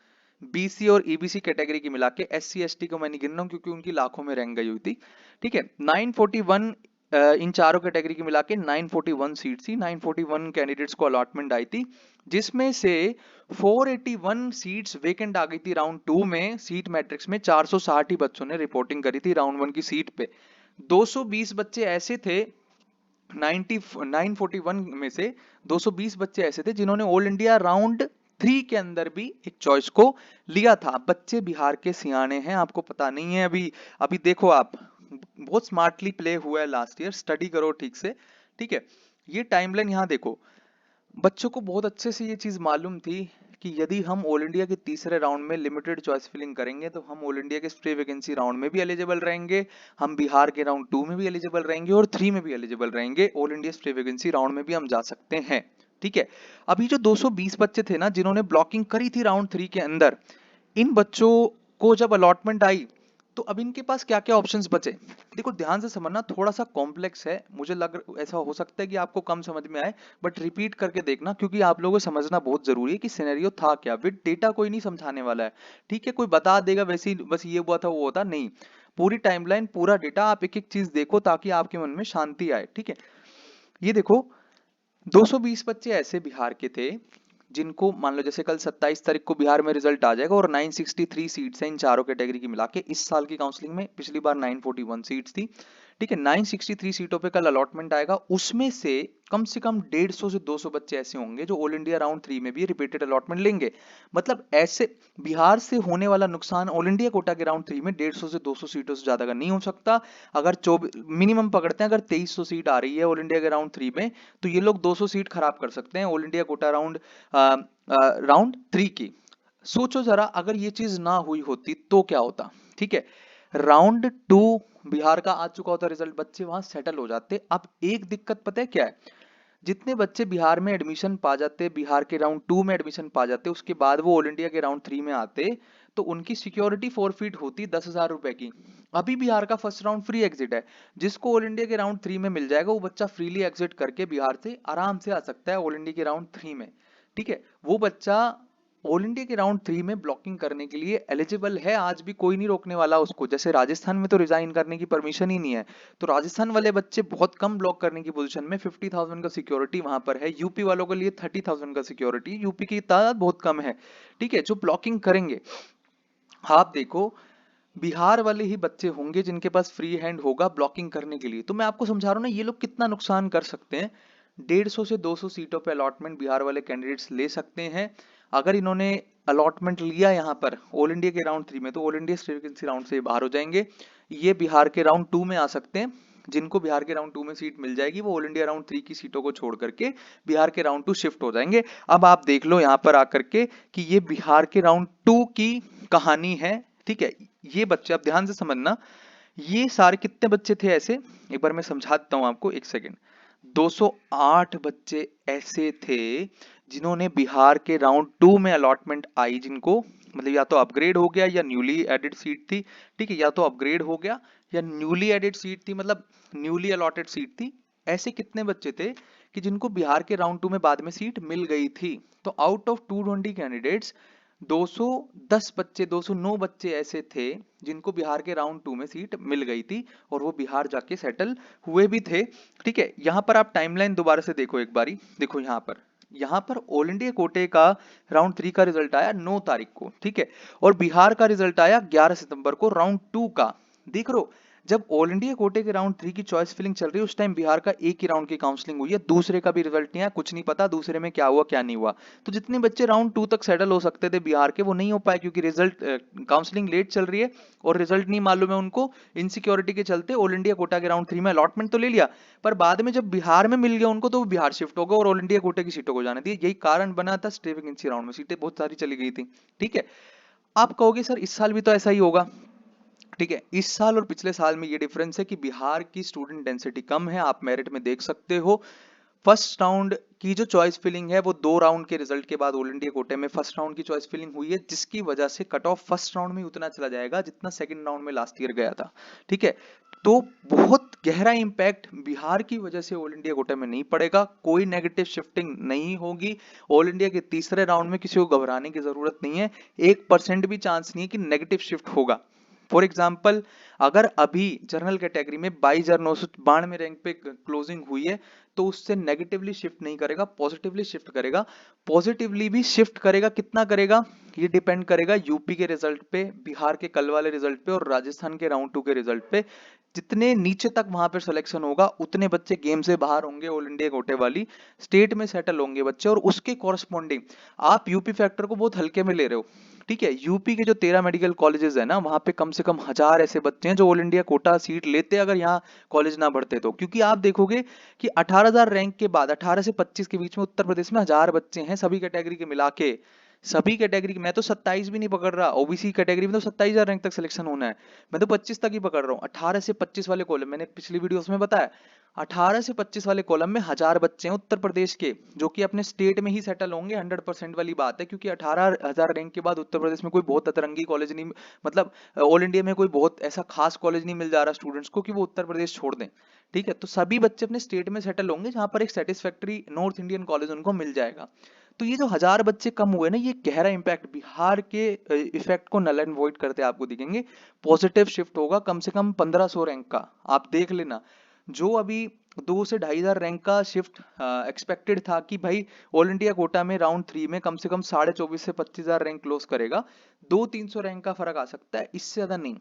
बीसी और ईबीसी कैटेगरी की मिला के, एससी एसटी को मैं नहीं गिन रहा हूं क्योंकि उनकी लाखों में रैंक गई हुई थी, ठीक है। 941 इन चारों कैटेगरी की मिला के 941 सीट थी, 941 कैंडिडेट्स को अलॉटमेंट आई थी, जिसमें से 481 सीट्स वेकेंट आ गई थी राउंड 2 में। सीट मैट्रिक्स में 460 ही बच्चों ने रिपोर्टिंग करी थी राउंड 1 की सीट पे। 220 बच्चे ऐसे थे, 941 में से 220 बच्चे ऐसे थे जिन्होंने ऑल इंडिया राउंड 3 के अंदर भी एक चॉइस को लिया था। बच्चे बिहार के सियाने हैं, आपको पता नहीं है अभी। अभी देखो आप, बहुत स्मार्टली प्ले हुआ है लास्ट ईयर, स्टडी करो ठीक से, ठीक है। ये टाइमलाइन यहाँ देखो, बच्चों को बहुत अच्छे से ये चीज मालूम थी कि यदि हम ऑल इंडिया के तीसरे राउंड में लिमिटेड चॉइस फिलिंग करेंगे तो हम ऑल इंडिया के फ्री वैकेंसी राउंड में भी एलिजिबल रहेंगे, हम बिहार के राउंड 2 में भी एलिजिबल रहेंगे, और 3 में भी एलिजिबल रहेंगे। All India free vacancy round में भी हम जा सकते हैं, ठीक है। अभी जो 220 बच्चे थे ना जिन्होंने ब्लॉकिंग करी थी राउंड 3 के अंदर, इन बच्चों को जब अलॉटमेंट आई तो अब इनके पास क्या क्या ऑप्शंस बचे, देखो ध्यान से समझना, थोड़ा सा कॉम्प्लेक्स है, मुझे लग ऐसा हो सकता है कि आपको कम समझ में आए, बट रिपीट करके देखना क्योंकि आप लोगों को समझना बहुत जरूरी है कि सिनेरियो था क्या। विद डेटा कोई नहीं समझाने वाला है, ठीक है, कोई बता देगा वैसे ही बस ये हुआ था वो होता नहीं, पूरी टाइमलाइन पूरा डेटा आप एक एक चीज देखो ताकि आपके मन में शांति आए, ठीक है। ये देखो 220 बच्चे ऐसे बिहार के थे जिनको मान लो जैसे कल 27 तारीख को बिहार में रिजल्ट आ जाएगा और 963 सीट्स हैं इन चारों कैटेगरी की मिला के इस साल की काउंसलिंग में, पिछली बार 941 सीट्स थी, ठीक है। 963 सीटों पे कल अलॉटमेंट आएगा, उसमें से कम 150 से 200 बच्चे ऐसे होंगे जो ऑल इंडिया राउंड 3 में भी रिपीटेड अलॉटमेंट लेंगे। मतलब ऐसे बिहार से होने वाला नुकसान ऑल इंडिया कोटा के राउंड 3 में 150 से 200 सीटों से ज्यादा का नहीं हो सकता। अगर 24 मिनिमम पकड़ते हैं, अगर 2300 सीट आ रही है ऑल इंडिया के राउंड 3 में, तो ये लोग 200 सीट खराब कर सकते हैं ऑल इंडिया कोटा राउंड 3 की। सोचो जरा अगर ये चीज ना हुई होती तो क्या होता, ठीक है। राउंड 2 बिहार का आ चुका होता रिजल्ट, बच्चे वहां सेटल हो जाते। अब एक दिक्कत पता है क्या है, जितने बच्चे बिहार में एडमिशन पा जाते, बिहार के राउंड 2 में एडमिशन पा जाते, उसके बाद वो ऑल इंडिया के राउंड 3 में आते, तो उनकी सिक्योरिटी फॉरफिट होती 10,000 रुपए की। अभी बिहार का फर्स्ट राउंड फ्री एग्जिट है, जिसको ऑल इंडिया के राउंड 3 में मिल जाएगा वो बच्चा फ्रीली एग्जिट करके बिहार से आराम से आ सकता है ऑल इंडिया के राउंड 3 में, ठीक है। वो बच्चा ऑल इंडिया के राउंड 3 में ब्लॉकिंग करने के लिए एलिजिबल है, आज भी कोई नहीं रोकने वाला उसको। जैसे राजस्थान में तो रिजाइन करने की परमिशन ही नहीं है, तो राजस्थान वाले बच्चे बहुत कम ब्लॉक करने की पोजीशन में, 50,000 का सिक्योरिटी वहां पर है। यूपी वालों के लिए 30,000 का सिक्योरिटी, यूपी की तादाद बहुत कम है, ठीक है, जो ब्लॉकिंग करेंगे। आप देखो बिहार वाले ही बच्चे होंगे जिनके पास फ्री हैंड होगा ब्लॉकिंग करने के लिए। तो मैं आपको समझा रहा हूं ना ये लोग कितना नुकसान कर सकते हैं। 150 से 200 सीटों पे अलॉटमेंट बिहार वाले कैंडिडेट्स ले सकते हैं। अगर इन्होंने अलॉटमेंट लिया यहाँ पर ऑल इंडिया के राउंड 3 में, तो all India state vacancy round से बाहर हो जाएंगे, ये बिहार के राउंड 2 में आ सकते हैं। जिनको बिहार के राउंड 2 में सीट मिल जाएगी वो ऑल इंडिया राउंड 3 की सीटों को छोड़ करके बिहार के राउंड 2 शिफ्ट हो जाएंगे। अब आप देख लो यहाँ पर आकर के कि ये बिहार के राउंड 2 की कहानी है, ठीक है। ये बच्चे आप ध्यान से समझना, ये सारे कितने बच्चे थे ऐसे, एक बार मैं समझा देता हूं आपको, एक सेकेंड। 208 बच्चे ऐसे थे जिन्होंने बिहार के राउंड 2 में अलॉटमेंट आई, जिनको मतलब या तो अपग्रेड हो गया या न्यूली एडेड सीट थी, ठीक है, या तो अपग्रेड हो गया या न्यूली एडेड सीट थी, मतलब न्यूली अलॉटेड सीट थी। ऐसे कितने बच्चे थे कि जिनको बिहार के राउंड 2 में बाद में सीट मिल गई थी। तो आउट ऑफ 220 कैंडिडेट्स 210 बच्चे, 209 बच्चे ऐसे थे जिनको बिहार के राउंड 2 में सीट मिल गई थी और वो बिहार जाके सेटल हुए भी थे, ठीक है। यहाँ पर आप टाइमलाइन दोबारा से देखो एक बारी, देखो यहाँ पर ऑल इंडिया कोटे का राउंड 3 का रिजल्ट आया 9 तारीख को, ठीक है, और बिहार का रिजल्ट आया 11 सितंबर को राउंड 2 का। देख रो, जब ऑल इंडिया कोटे के राउंड 3 की चॉइस फिलिंग चल रही है उस टाइम बिहार का एक ही राउंड की काउंसलिंग हुई है, दूसरे का भी रिजल्ट नहीं आया, कुछ नहीं पता दूसरे में क्या हुआ क्या नहीं हुआ। तो जितने बच्चे राउंड 2 तक सेटल हो सकते थे बिहार के वो नहीं हो पाए क्योंकि रिजल्ट काउंसलिंग लेट चल रही है और रिजल्ट नहीं मालूम है उनको। इनसिक्योरिटी के चलते ऑल इंडिया कोटा के राउंड 3 में अलॉटमेंट तो ले लिया, पर बाद में जब बिहार में मिल गया उनको तो वो बिहार शिफ्ट हो गए और ऑल इंडिया कोटे की सीटों को जाने दिए। यही कारण बना था स्टे वैकेंसी राउंड में सीटें बहुत सारी चली गई थी, ठीक है। आप कहोगे सर इस साल भी तो ऐसा ही होगा, ठीक है। इस साल और पिछले साल में ये डिफरेंस है कि बिहार की स्टूडेंट डेंसिटी कम है, आप मेरिट में देख सकते हो। फर्स्ट राउंड की जो चॉइस फिलिंग है वो 2 राउंड के रिजल्ट के बाद ऑल इंडिया कोटे में फर्स्ट राउंड की चॉइस फिलिंग हुई है, जिसकी वजह से कट ऑफ फर्स्ट राउंड में उतना चला जाएगा जितना सेकंड राउंड में लास्ट ईयर गया था, ठीक है। तो बहुत गहरा इंपैक्ट बिहार की वजह से ऑल इंडिया कोटे में नहीं पड़ेगा, कोई नेगेटिव शिफ्टिंग नहीं होगी। ऑल इंडिया के तीसरे राउंड में किसी को घबराने की जरूरत नहीं है, 1% भी चांस नहीं है कि नेगेटिव शिफ्ट होगा। फॉर एग्जाम्पल अगर अभी जनरल कैटेगरी में 22,992 रैंक पे क्लोजिंग हुई है तो उससे नेगेटिवली शिफ्ट नहीं करेगा, पॉजिटिवली शिफ्ट करेगा। पॉजिटिवली भी शिफ्ट करेगा, कितना करेगा ये डिपेंड करेगा यूपी के रिजल्ट पे, बिहार के कल वाले रिजल्ट पे और राजस्थान के राउंड 2 के रिजल्ट पे। जितने नीचे तक वहां पर सिलेक्शन होगा उतने बच्चे गेम से बाहर होंगे, ऑल इंडिया कोटे वाली स्टेट में सेटल होंगे बच्चे, और उसके कॉरस्पॉन्डिंग आप यूपी फैक्टर को बहुत हल्के में ले रहे हो, ठीक है। यूपी के जो 13 मेडिकल कॉलेजेस है ना वहां पे कम से कम 1000 ऐसे बच्चे हैं जो ऑल इंडिया कोटा सीट लेते अगर यहाँ कॉलेज ना बढ़ते तो, क्योंकि आप देखोगे कि 18,000 रैंक के बाद 18 से 25 के बीच में उत्तर प्रदेश में 1000 बच्चे हैं सभी कैटेगरी के मिला के, सभी कैटेगरी, मैं तो 27 भी नहीं पकड़ रहा, ओबीसी कैटेगरी में तो 27,000 रैंक तक सिलेक्शन होना है, मैं तो 25 तक ही पकड़ रहा हूँ। 18 से 25 वाले कॉलम, मैंने पिछली वीडियोस में बताया, 18 से 25 वाले कॉलम में 1000 बच्चे हैं उत्तर प्रदेश के जो कि अपने स्टेट में ही सेटल होंगे, 100% वाली बात है, क्योंकि 18,000 रैंक के बाद उत्तर प्रदेश में कोई बहुत अतरंगी कॉलेज नहीं, मतलब ऑल इंडिया में कोई बहुत ऐसा खास कॉलेज नहीं मिल जा रहा स्टूडेंट्स को कि वो उत्तर प्रदेश छोड़ दें। ठीक है, तो सभी बच्चे अपने स्टेट में सेटल होंगे जहां पर एक सेटिस्फैक्टरी नॉर्थ इंडियन कॉलेज उनको मिल जाएगा। तो ये जो 1000 बच्चे कम हुए ना, ये गहरा इंपैक्ट बिहार के इफेक्ट को नल एंड वॉइड करते आपको दिखेंगे। पॉजिटिव शिफ्ट होगा कम से कम 1500 रैंक का, आप देख लेना। जो अभी 2 से 2500 रैंक का शिफ्ट एक्सपेक्टेड था कि भाई ऑल इंडिया कोटा में राउंड 3 में कम से कम 24,500 से 25,000 रैंक क्लोज करेगा, 200-300 रैंक का फर्क आ सकता है, इससे ज्यादा नहीं।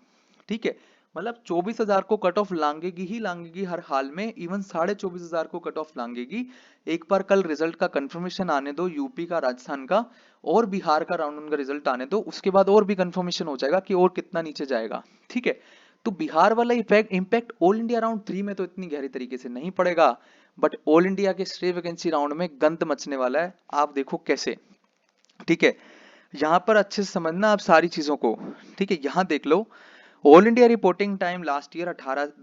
ठीक है, मतलब 24,000 को कट ऑफ लांगेगी ही लांगेगी हर हाल में, इवन 24,500 को कट ऑफ लांगेगी। एक बार कल रिजल्ट का कंफर्मेशन आने दो, यूपी का, राजस्थान का और बिहार का राउंड वन का रिजल्ट आने दो, उसके बाद और भी कंफर्मेशन हो जाएगा कि और कितना नीचे जाएगा। ठीक है, तो बिहार वाला इम्पैक्ट ऑल इंडिया राउंड 3 में तो इतनी गहरी तरीके से नहीं पड़ेगा, बट ऑल इंडिया के स्टे वैकेंसी राउंड में गंद मचने वाला है, आप देखो कैसे। ठीक है, यहाँ पर अच्छे से समझना आप सारी चीजों को। ठीक है, यहाँ देख लो, all India reporting time last year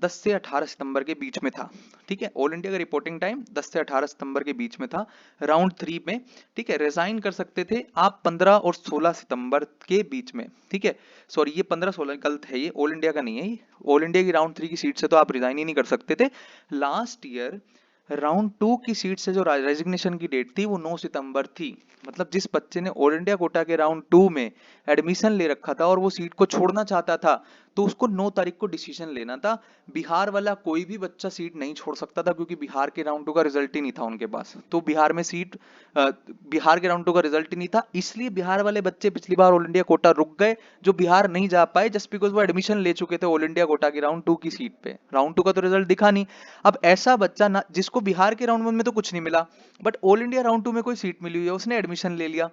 10 से 18 सितंबर के बीच में था। ठीक है, ऑल इंडिया का रिपोर्टिंग टाइम 10 से 18 सितंबर के बीच में था राउंड 3 में। ठीक है, रिजाइन कर सकते थे आप 15 और 16 सितंबर के बीच में। ठीक है, सॉरी ये 15-16 गलत है, ये ऑल इंडिया का नहीं है, ये ऑल इंडिया की राउंड 3 की सीट से तो आप रिजाइन ही नहीं कर सकते थे। लास्ट ईयर राउंड 2 की सीट से जो रेजिग्नेशन की डेट थी वो 9 सितंबर थी। मतलब जिस बच्चे ने ऑल इंडिया कोटा के राउंड 2 में एडमिशन ले रखा था और वो सीट को छोड़ना चाहता था, तो उसको 9 तारीख को डिसीजन लेना था। बिहार वाला कोई भी बच्चा सीट नहीं छोड़ सकता था, क्योंकि बिहार के राउंड 2 का रिजल्ट ही नहीं था उनके पास, तो बिहार में सीट बिहार के राउंड 2 का रिजल्ट ही नहीं था, इसलिए बिहार वाले बच्चे पिछली बार ऑल इंडिया कोटा रुक गए, जो बिहार नहीं जा पाए जस्ट बिकॉज वो एडमिशन ले चुके थे ऑल इंडिया कोटा की राउंड 2 की सीट पे। राउंड 2 का तो रिजल्ट दिखा नहीं। अब ऐसा बच्चा ना, जिसको बिहार के राउंड 1 में तो कुछ नहीं मिला, बट ऑल इंडिया राउंड 2 में कोई सीट मिली हुई है, उसने एडमिशन ले लिया।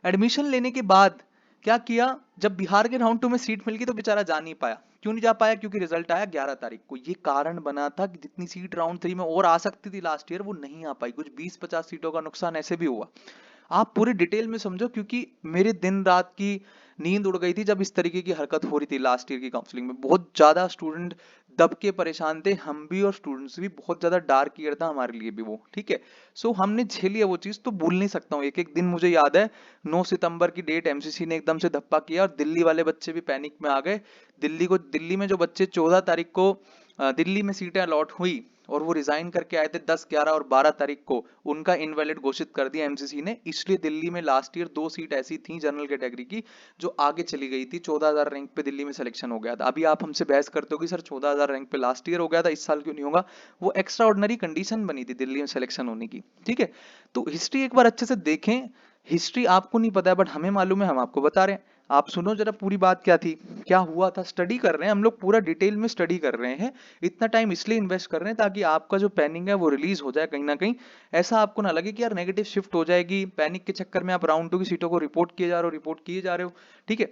एडमिशन लेने के बाद क्या किया, जब बिहार के राउंड 2 में सीट मिल गई तो बेचारा जा नहीं पाया। क्यों नहीं जा पाया, क्योंकि रिजल्ट आया 11 तारीख को। ये कारण बना था कि जितनी सीट राउंड 3 में और आ सकती थी लास्ट ईयर, वो नहीं आ पाई, कुछ 20-50 सीटों का नुकसान ऐसे भी हुआ। आप पूरी डिटेल में समझो, क्योंकि मेरे दिन रात की नींद उड़ गई थी जब इस तरीके की हरकत हो रही थी लास्ट ईयर की काउंसलिंग में। बहुत ज्यादा स्टूडेंट दब के परेशान थे, हम भी और स्टूडेंट्स भी, बहुत ज्यादा डार्क ईयर था हमारे लिए भी वो। ठीक है, सो हमने झेली है वो चीज, तो भूल नहीं सकता हूँ। एक एक दिन मुझे याद है, 9 सितंबर की डेट एमसीसी ने एकदम से धप्पा किया और दिल्ली वाले बच्चे भी पैनिक में आ गए। दिल्ली में जो बच्चे 14 तारीख को दिल्ली में सीटें अलॉट हुई और वो रिजाइन करके आए थे 10, 11 और 12 तारीख को, उनका इनवैलिड घोषित कर दिया एमसीसी ने। इसलिए दिल्ली में लास्ट ईयर 2 सीट ऐसी थी जनरल कैटेगरी की जो आगे चली गई थी, 14,000 रैंक पे दिल्ली में सिलेक्शन हो गया था। अभी आप हमसे बहस करते हो कि सर 14,000 रैंक पे लास्ट ईयर हो गया था, इस साल क्यों नहीं होगा? वो एक्स्ट्रा ऑर्डिनरी कंडीशन बनी थी दिल्ली में सिलेक्शन होने की। ठीक है, तो हिस्ट्री एक बार अच्छे से देखें। हिस्ट्री आपको नहीं पता है बट हमें मालूम है, हम आपको बता रहे हैं। आप सुनो जरा पूरी बात क्या थी, क्या हुआ था, स्टडी कर रहे हैं हम लोग, पूरा डिटेल में स्टडी कर रहे हैं। इतना टाइम इसलिए इन्वेस्ट कर रहे हैं ताकि आपका जो पैनिक है वो रिलीज हो जाए कहीं ना कहीं। ऐसा आपको ना लगे कि यार नेगेटिव शिफ्ट हो जाएगी, पैनिक के चक्कर में आप राउंड 2 की सीटों को रिपोर्ट किए जा रहे हो। ठीक है,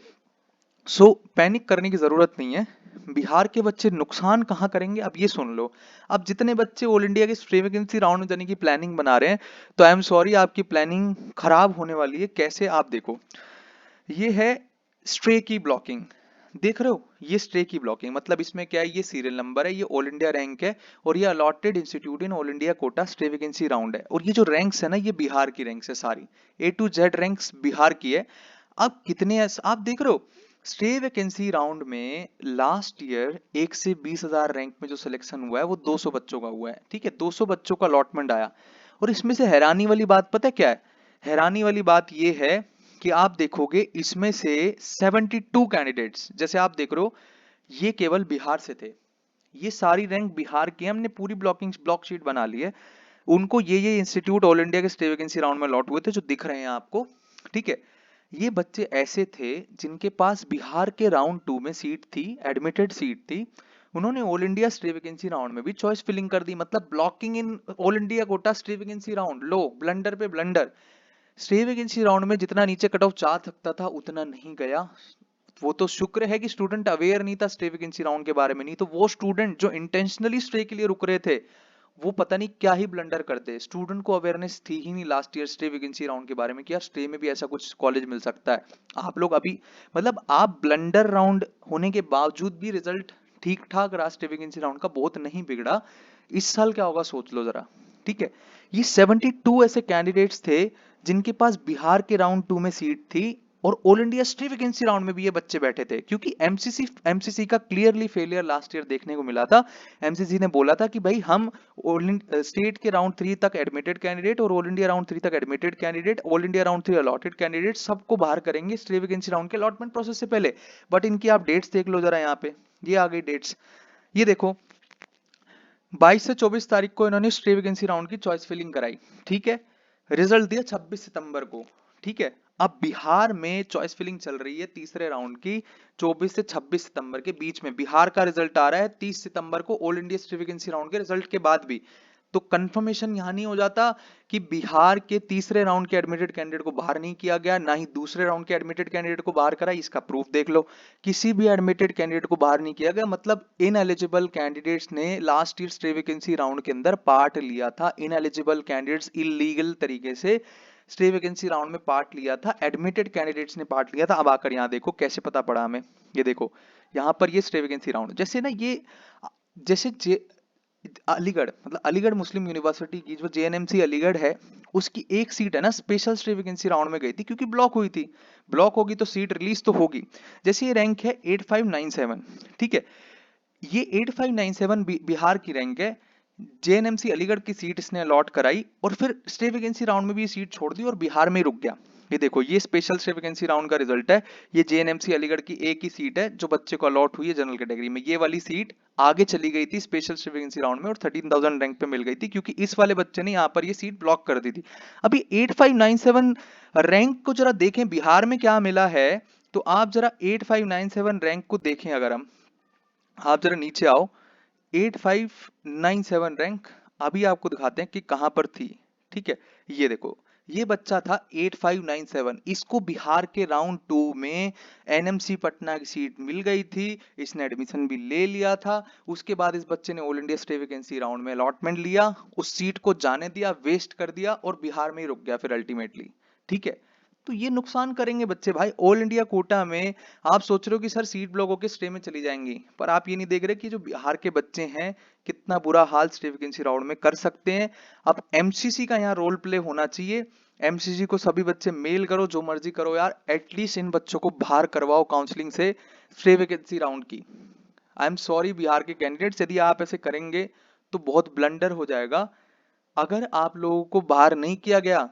सो पैनिक करने की जरूरत नहीं है। बिहार के बच्चे नुकसान कहाँ करेंगे, अब ये सुन लो। अब जितने बच्चे ऑल इंडिया के स्ट्रे वैकेंसी राउंड में जाने की प्लानिंग बना रहे हैं, तो आई एम सॉरी, आपकी प्लानिंग खराब होने वाली है। कैसे, आप देखो, ये है स्ट्रे की ब्लॉकिंग, देख रहे हो, ये स्ट्रे की ब्लॉकिंग, मतलब इसमें क्या है, ये सीरियल नंबर है, ये ऑल इंडिया रैंक है और ये allotted institute in all India quota stray vacancy round है। और ये जो रैंक्स है ना, ये बिहार की रैंक्स है सारी, A to Z ranks Bihar की है। अब कितने आप देख रहे हो, स्टे वैकेंसी राउंड में लास्ट ईयर 1 से 20,000 रैंक में जो सिलेक्शन हुआ है वो 200 बच्चों का हुआ है। ठीक है, 200 बच्चों का अलॉटमेंट आया। और इसमें से हैरानी वाली बात पता है क्या है, हैरानी वाली बात ये है कि आप देखोगे इसमें से 72 कैंडिडेट्स, जैसे आप देख रहे हो, ये केवल बिहार से थे। ये सारी रैंक बिहार की, हमने पूरी ब्लॉक शीट बना ली है। उनको ये इंस्टीट्यूट ऑल इंडिया के स्टे वैकेंसी राउंड में अलॉट हुए थे जो दिख रहे हैं आपको। ठीक है, ये बच्चे ऐसे थे जिनके पास बिहार के राउंड 2 में सीट थी, एडमिटेड सीट थी। उन्होंने all India stay vacancy round में भी चॉइस फिलिंग कर दी, मतलब blocking in all India quota stay vacancy round. Low, blunder पे ब्लंडर। स्टे वैकेंसी राउंड में जितना नीचे कट ऑफ जा सकता था उतना नहीं गया। वो तो शुक्र है कि स्टूडेंट अवेयर नहीं था स्टे वैकेंसी राउंड के बारे में, नहीं तो वो स्टूडेंट जो इंटेंशनली स्टे के लिए रुक रहे थे वो पता नहीं क्या ही ब्लंडर करते। स्टूडेंट को अवेयरनेस थी ही नहीं last year stay vacancy round के बारे में कि यार स्टे में भी ऐसा कुछ कॉलेज मिल सकता है। आप लोग अभी मतलब आप ब्लंडर राउंड होने के बावजूद भी रिजल्ट ठीक ठाक रहा, स्टे वैकेंसी राउंड का बहुत नहीं बिगड़ा। इस साल क्या होगा सोच लो जरा। ठीक है, ये 72 ऐसे कैंडिडेट्स थे जिनके पास बिहार के राउंड 2 में सीट थी, और ऑल इंडिया स्ट्री वैकेंसी राउंड में भी ये बच्चे बैठे थे, क्योंकि एमसीसी का क्लियरली फेलियर लास्ट ईयर देखने को मिला था। एमसीसी ने बोला था कि भाई हम स्टेट के राउंड 3 तक एडमिटेड कैंडिडेट और ऑल इंडिया राउंड 3 तक admitted candidate, all India round 3 allotted candidate सबको बाहर करेंगे स्ट्री वैकेंसी राउंड के अलॉटमेंट प्रोसेस से पहले। बट इनकी आप डेट्स देख लो जरा, यहाँ पे ये आ गई डेट्स, ये देखो 22 से 24 तारीख को इन्होंने स्टे वैकेंसी राउंड की चॉइस फिलिंग कराई। ठीक है, रिजल्ट दिया 26 सितंबर को। ठीक है, अब बिहार में चॉइस फिलिंग चल रही है तीसरे राउंड की, 24 से 26 सितंबर के बीच में बिहार का रिजल्ट आ रहा है 30 सितंबर को all India stay vacancy round के रिजल्ट के बाद भी। तो कंफर्मेशन यहां नहीं हो जाता कि बिहार के तीसरे राउंड के एडमिटेड कैंडिडेट को बाहर नहीं किया गया, ना ही दूसरे राउंड के एडमिटेड कैंडिडेट को बाहर करा। इसका प्रूफ देख लो, किसी भी एडमिटेड कैंडिडेट को बाहर नहीं किया गया, मतलब इन एलिजिबल कैंडिडेट्स ने last year stay vacancy round के अंदर पार्ट लिया था। इन एलिजिबल कैंडिडेट्स इलीगल तरीके से स्टे वैकेंसी राउंड में पार्ट लिया था, एडमिटेड कैंडिडेट्स ने पार्ट लिया था। अब आकर यहाँ देखो कैसे पता पड़ा हमें, ये देखो यहाँ पर ये स्टे वैकेंसी राउंड जैसे ना, ये जैसे अलीगढ़ मतलब अलीगढ़ मुस्लिम यूनिवर्सिटी की जो जेएनएमसी अलीगढ़ है, उसकी एक सीट है ना स्पेशल स्टे वैकेंसी राउंड में गई थी, क्योंकि ब्लॉक हुई थी। ब्लॉक होगी तो सीट रिलीज तो होगी। जैसे ये रैंक है 8597, ठीक है, ये 8597 बिहार की रैंक है। जेएनएमसी अलीगढ़ की सीट इसने अलॉट कराई और फिर स्टे वैकेंसी राउंड में भी ये सीट छोड़ दी और बिहार में ही रुक गया। ये देखो ये स्पेशल स्टे वैकेंसी राउंड का रिजल्ट है। ये जेएनएमसी अलीगढ़ की एक ही सीट है जो बच्चे को अलॉट हुई है जनरल कैटेगरी में। ये वाली सीट आगे चली गई थी स्पेशल स्टे वैकेंसी राउंड में और 13,000 रैंक पे मिल गई थी, क्योंकि इस वाले बच्चे ने यहाँ पर ये सीट ब्लॉक कर दी थी। अभी 8597 रैंक को जरा देखें बिहार में क्या मिला है, तो आप जरा 8597 रैंक को देखें। अगर आप जरा नीचे आओ, 8597 रैंक अभी आपको दिखाते हैं कि कहां पर थी। ठीक है, ये देखो ये बच्चा था 8597, इसको बिहार के राउंड 2 में एनएमसी पटना की सीट मिल गई थी, इसने एडमिशन भी ले लिया था। उसके बाद इस बच्चे ने all India stay vacancy round में अलॉटमेंट लिया, उस सीट को जाने दिया, वेस्ट कर दिया और बिहार में ही रुक गया फिर अल्टीमेटली। ठीक है, तो ये नुकसान करेंगे बच्चे भाई। ऑल इंडिया कोटा में आप सोच रहे हो कि सर सीट ब्लॉक होकर स्टे में चली जाएंगी, पर आप ये नहीं देख रहे कि जो बिहार के बच्चे हैं कितना बुरा हाल स्टे वैकेंसी राउंड में कर सकते हैं। अब एमसीसी का यहाँ रोल प्ले होना चाहिए। एमसीसी को सभी बच्चे मेल करो, जो मर्जी करो यार, एटलीस्ट इन बच्चों को बाहर करवाओ काउंसलिंग से स्टे वैकेंसी राउंड की। आई एम सॉरी बिहार के कैंडिडेट्स, यदि आप ऐसे करेंगे तो बहुत ब्लंडर हो जाएगा। अगर आप लोगों को बाहर नहीं किया गया,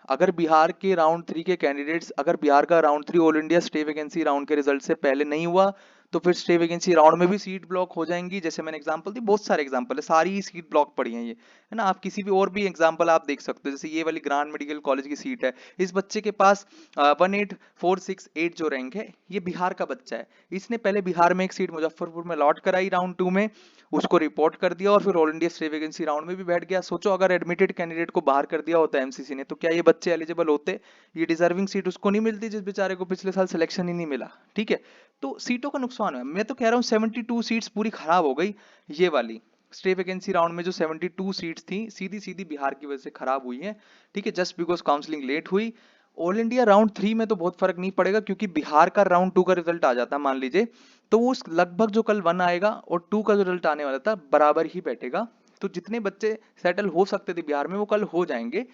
अगर बिहार के राउंड 3 के कैंडिडेट्स, अगर बिहार का round 3 all India stay vacancy round के रिजल्ट से पहले नहीं हुआ, तो फिर स्टे वैकेंसी राउंड में भी सीट ब्लॉक हो जाएंगी। जैसे मैंने एग्जांपल दी, बहुत सारे एग्जांपल है, सारी ही सीट ब्लॉक पड़ी है ये, है ना। आप किसी भी और भी एग्जांपल आप देख सकते हो, जैसे ये वाली ग्रांड मेडिकल कॉलेज की सीट है, इस बच्चे के पास 18468 जो रैंक है, ये बिहार का बच्चा है। इसने पहले बिहार में एक सीट मुजफ्फरपुर में लॉट कराई राउंड 2 में, उसको रिपोर्ट कर दिया और फिर all India stay vacancy round में भी बैठ गया। सोचो अगर एडमिटेड कैंडिडेट को बाहर कर दिया होता एमसीसी ने, तो क्या ये बच्चे एलिजिबल होते? ये डिजर्विंग सीट उसको नहीं मिलती जिस बेचारे को पिछले साल सिलेक्शन ही नहीं मिला। ठीक है, तो सीटों का नुकसान है। मैं तो कह रहा हूँ 72 सीट्स पूरी खराब हो गई। ये वाली स्टे वैकेंसी राउंड में जो 72 सीट्स थी, सीधी सीधी बिहार की वजह से खराब हुई है। ठीक है, जस्ट बिकॉज काउंसलिंग लेट हुई। ऑल इंडिया राउंड 3 में तो बहुत फर्क नहीं पड़ेगा, क्योंकि बिहार का राउंड 2 का रिजल्ट आ जाता मान लीजिए, तो वो लगभग जो कल 1 आएगा और 2 का जो रिजल्ट आने वाला था बराबर ही बैठेगा। तो जितने बच्चे सेटल हो सकते थे बिहार में वो कल हो जाएंगे।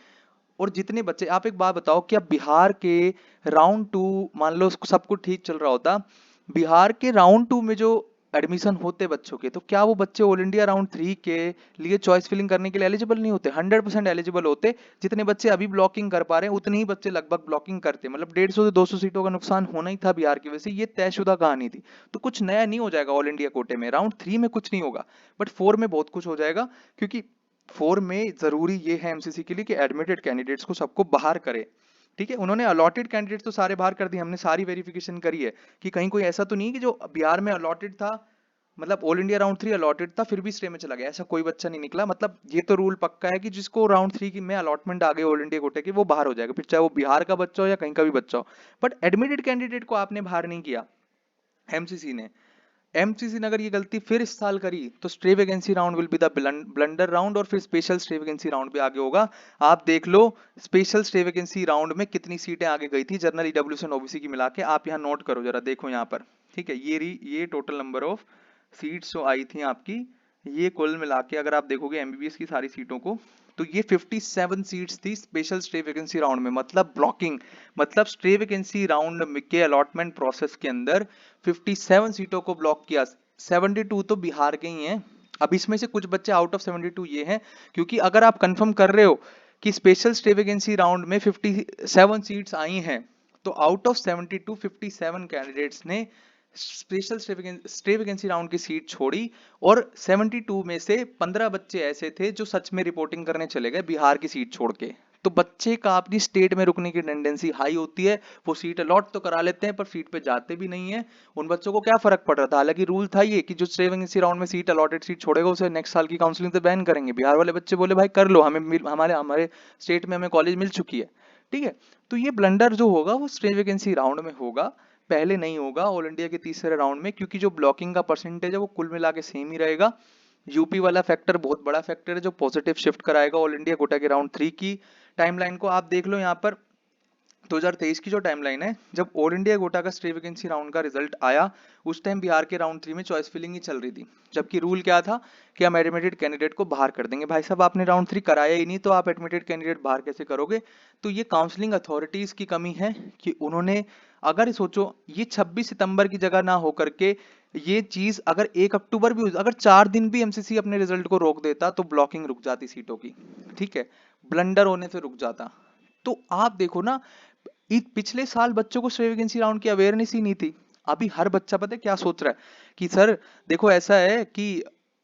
और जितने बच्चे, आप एक बात बताओ, क्या बिहार के राउंड 2, मान लो सब कुछ ठीक चल रहा होता, बिहार के राउंड 2 में जो एडमिशन होते बच्चों के, तो क्या वो बच्चे ऑल इंडिया राउंड 3 के लिए चॉइस फिलिंग करने के लिए एलिजिबल नहीं होते? 100% एलिजिबल होते। जितने बच्चे अभी ब्लॉकिंग कर पा रहे हैं उतने ही बच्चे लगभग ब्लॉकिंग करते, मतलब 150 से 200 सीटों का नुकसान होना ही था बिहार की वजह से। ये तयशुदा कहानी थी। तो कुछ नया नहीं हो जाएगा ऑल इंडिया कोटे में, राउंड 3 में कुछ नहीं होगा, बट 4 में बहुत कुछ हो जाएगा। क्योंकि 4 में जरूरी ये है एमसीसी के लिए कि एडमिटेड कैंडिडेट्स को सबको बाहर करे। ठीक है, उन्होंने अलॉटेड कैंडिडेट तो सारे बाहर कर दिए, हमने सारी वेरिफिकेशन करी है कि कहीं कोई ऐसा तो नहीं कि जो बिहार में अलॉटेड था, मतलब ऑल इंडिया राउंड 3 अलॉटेड था फिर भी स्टे में चला गया, ऐसा कोई बच्चा नहीं निकला। मतलब ये तो रूल पक्का है कि जिसको राउंड 3 की में अलॉटमेंट आ गई ऑल इंडिया कोटे की, वो बाहर हो जाएगा, फिर चाहे वो बिहार का बच्चा हो या कहीं का भी बच्चा हो। बट एडमिटेड कैंडिडेट को आपने बाहर नहीं किया एमसीसी ने, एमसीसी ने अगर ये गलती फिर इस साल करी तो stray vacancy round will be the blunder round और फिर स्पेशल स्ट्रे वैकेंसी राउंड पे आगे होगा। आप देख लो स्पेशल स्ट्रे वैकेंसी राउंड में कितनी सीटें आगे गई थी जनरल ईडब्ल्यूएस एंड ओबीसी की मिला के, आप यहाँ नोट करो जरा, देखो यहाँ पर, ठीक है, ये टोटल नंबर ऑफ सीट्स जो आई थी आपकी, ये कुल मिला के अगर आप देखोगे एमबीबीएस की सारी सीटों को, तो ये 57 सीट्स थी स्पेशल स्टे वैकेंसी राउंड में। मतलब ब्लॉकिंग, मतलब स्टे वैकेंसी राउंड के अलॉटमेंट प्रोसेस के अंदर 57 सीटों को ब्लॉक किया। 72 तो बिहार के ही हैं। अब इसमें से कुछ बच्चे आउट ऑफ 72 ये हैं, क्योंकि अगर आप कंफर्म कर रहे हो कि स्पेशल स्टे वैकेंसी राउंड में 57 सीट्स आई हैं, तो आउट ऑफ 72 57 कैंडिडेट्स ने स्पेशल स्टे वैकेंसी राउंड की सीट छोड़ी, और 72 में से 15 बच्चे ऐसे थे जो सच में रिपोर्टिंग करने चले गए बिहार की सीट छोड़ के। तो बच्चे का अपनी स्टेट में रुकने की टेंडेंसी हाई होती है, वो सीट अलॉट तो करा लेते हैं पर सीट पे जाते भी नहीं है। उन बच्चों को क्या फर्क पड़ रहा था, हालांकि रूल था ये कि जो स्टे वैकेंसी राउंड में सीट अलॉटेड सीट छोड़ेगा उसे नेक्स्ट साल की काउंसलिंग से बैन करेंगे। बिहार वाले बच्चे बोले भाई कर लो, हमारे हमारे स्टेट में हमें कॉलेज मिल चुकी है, ठीक है। तो ये ब्लंडर जो होगा वो स्टे वैकेंसी राउंड में होगा, पहले नहीं होगा ऑल इंडिया के तीसरे राउंड में, क्योंकि जो ब्लॉकिंग का परसेंटेज है वो कुल मिला के सेम ही रहेगा। यूपी वाला फैक्टर बहुत बड़ा फैक्टर है जो पॉजिटिव शिफ्ट कराएगा ऑल इंडिया कोटा के राउंड 3 की टाइमलाइन को। आप देख लो यहाँ पर 2023 की जो टाइमलाइन है, जब ऑल इंडिया कोटा का स्टे वैकेंसी राउंड का रिजल्ट आया, उस टाइम बिहार के राउंड 3 में चॉइस फिलिंग ही चल रही थी, जबकि रूल क्या था कि हम एडमिटेड कैंडिडेट को बाहर कर देंगे। भाई साहब आपने राउंड 3 कराया ही नहीं तो आप एडमिटेड कैंडिडेट बाहर कैसे करोगे। तो ये काउंसलिंग अथॉरिटीज की कमी है कि उन्होंने, अगर सोचो ये 26 सितंबर की जगह ना होकर के ये चीज अगर 1 अक्टूबर भी, अगर 4 दिन भी एमसीसी अपने रिजल्ट को रोक देता तो ब्लॉकिंग रुक जाती सीटों की, ठीक है, ब्लंडर होने से रुक जाता। तो आप देखो ना, पिछले साल बच्चों को स्टे वैकेंसी राउंड की अवेयरनेस ही नहीं थी। अभी हर बच्चा पता है क्या सोच रहा है कि सर देखो ऐसा है कि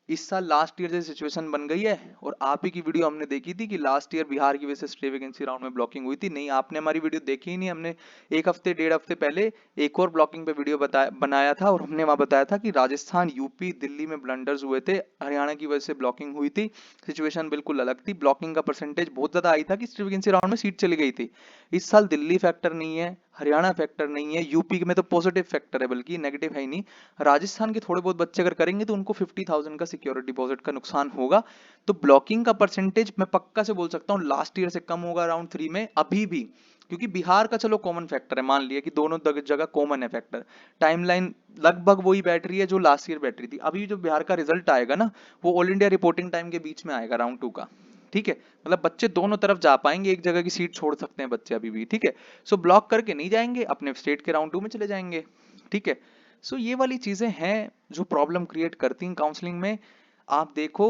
इस साल लास्ट ईयर जैसी सिचुएशन बन गई है, और आप ही की वीडियो हमने देखी थी कि लास्ट ईयर बिहार की वजह से स्टे वैकेंसी राउंड में ब्लॉकिंग हुई थी। नहीं, आपने हमारी वीडियो देखी ही नहीं। हमने एक हफ्ते 1.5 हफ्ते पहले एक और ब्लॉकिंग पे वीडियो बनाया था, और हमने वहां बताया था कि राजस्थान यूपी दिल्ली में ब्लंडर्स हुए थे, हरियाणा की वजह से ब्लॉकिंग हुई थी, सिचुएशन बिल्कुल अलग थी, ब्लॉकिंग का परसेंटेज बहुत ज्यादा आई था कि स्टे वैकेंसी राउंड में सीट चली गई थी। इस साल दिल्ली फैक्टर नहीं है, हरियाणा फैक्टर नहीं है, यूपी में तो पॉजिटिव फैक्टर है बल्कि नेगेटिव है ही नहीं। राजस्थान के थोड़े बहुत बच्चे अगर करेंगे तो उनको 50,000 का सिक्योरिटी डिपॉजिट का नुकसान होगा। तो ब्लॉकिंग का परसेंटेज मैं पक्का से बोल सकता हूँ लास्ट ईयर से कम होगा राउंड 3 में अभी भी, क्योंकि बिहार का चलो कॉमन फैक्टर है, मान लिया कि दोनों जगह कॉमन है फैक्टर, टाइमलाइन लगभग वही बैठ रही है जो लास्ट ईयर बैठ रही थी। अभी जो बिहार का रिजल्ट आएगा ना, वो ऑल इंडिया रिपोर्टिंग टाइम के बीच में आएगा राउंड 2 का, ठीक है। मतलब बच्चे दोनों तरफ जा पाएंगे, एक जगह की सीट छोड़ सकते हैं बच्चे अभी भी, ठीक है। सो ब्लॉक करके नहीं जाएंगे, अपने स्टेट के राउंड 2 में चले जाएंगे, ठीक है। सो ये वाली चीजें हैं जो प्रॉब्लम क्रिएट करती हैं काउंसलिंग में। आप देखो,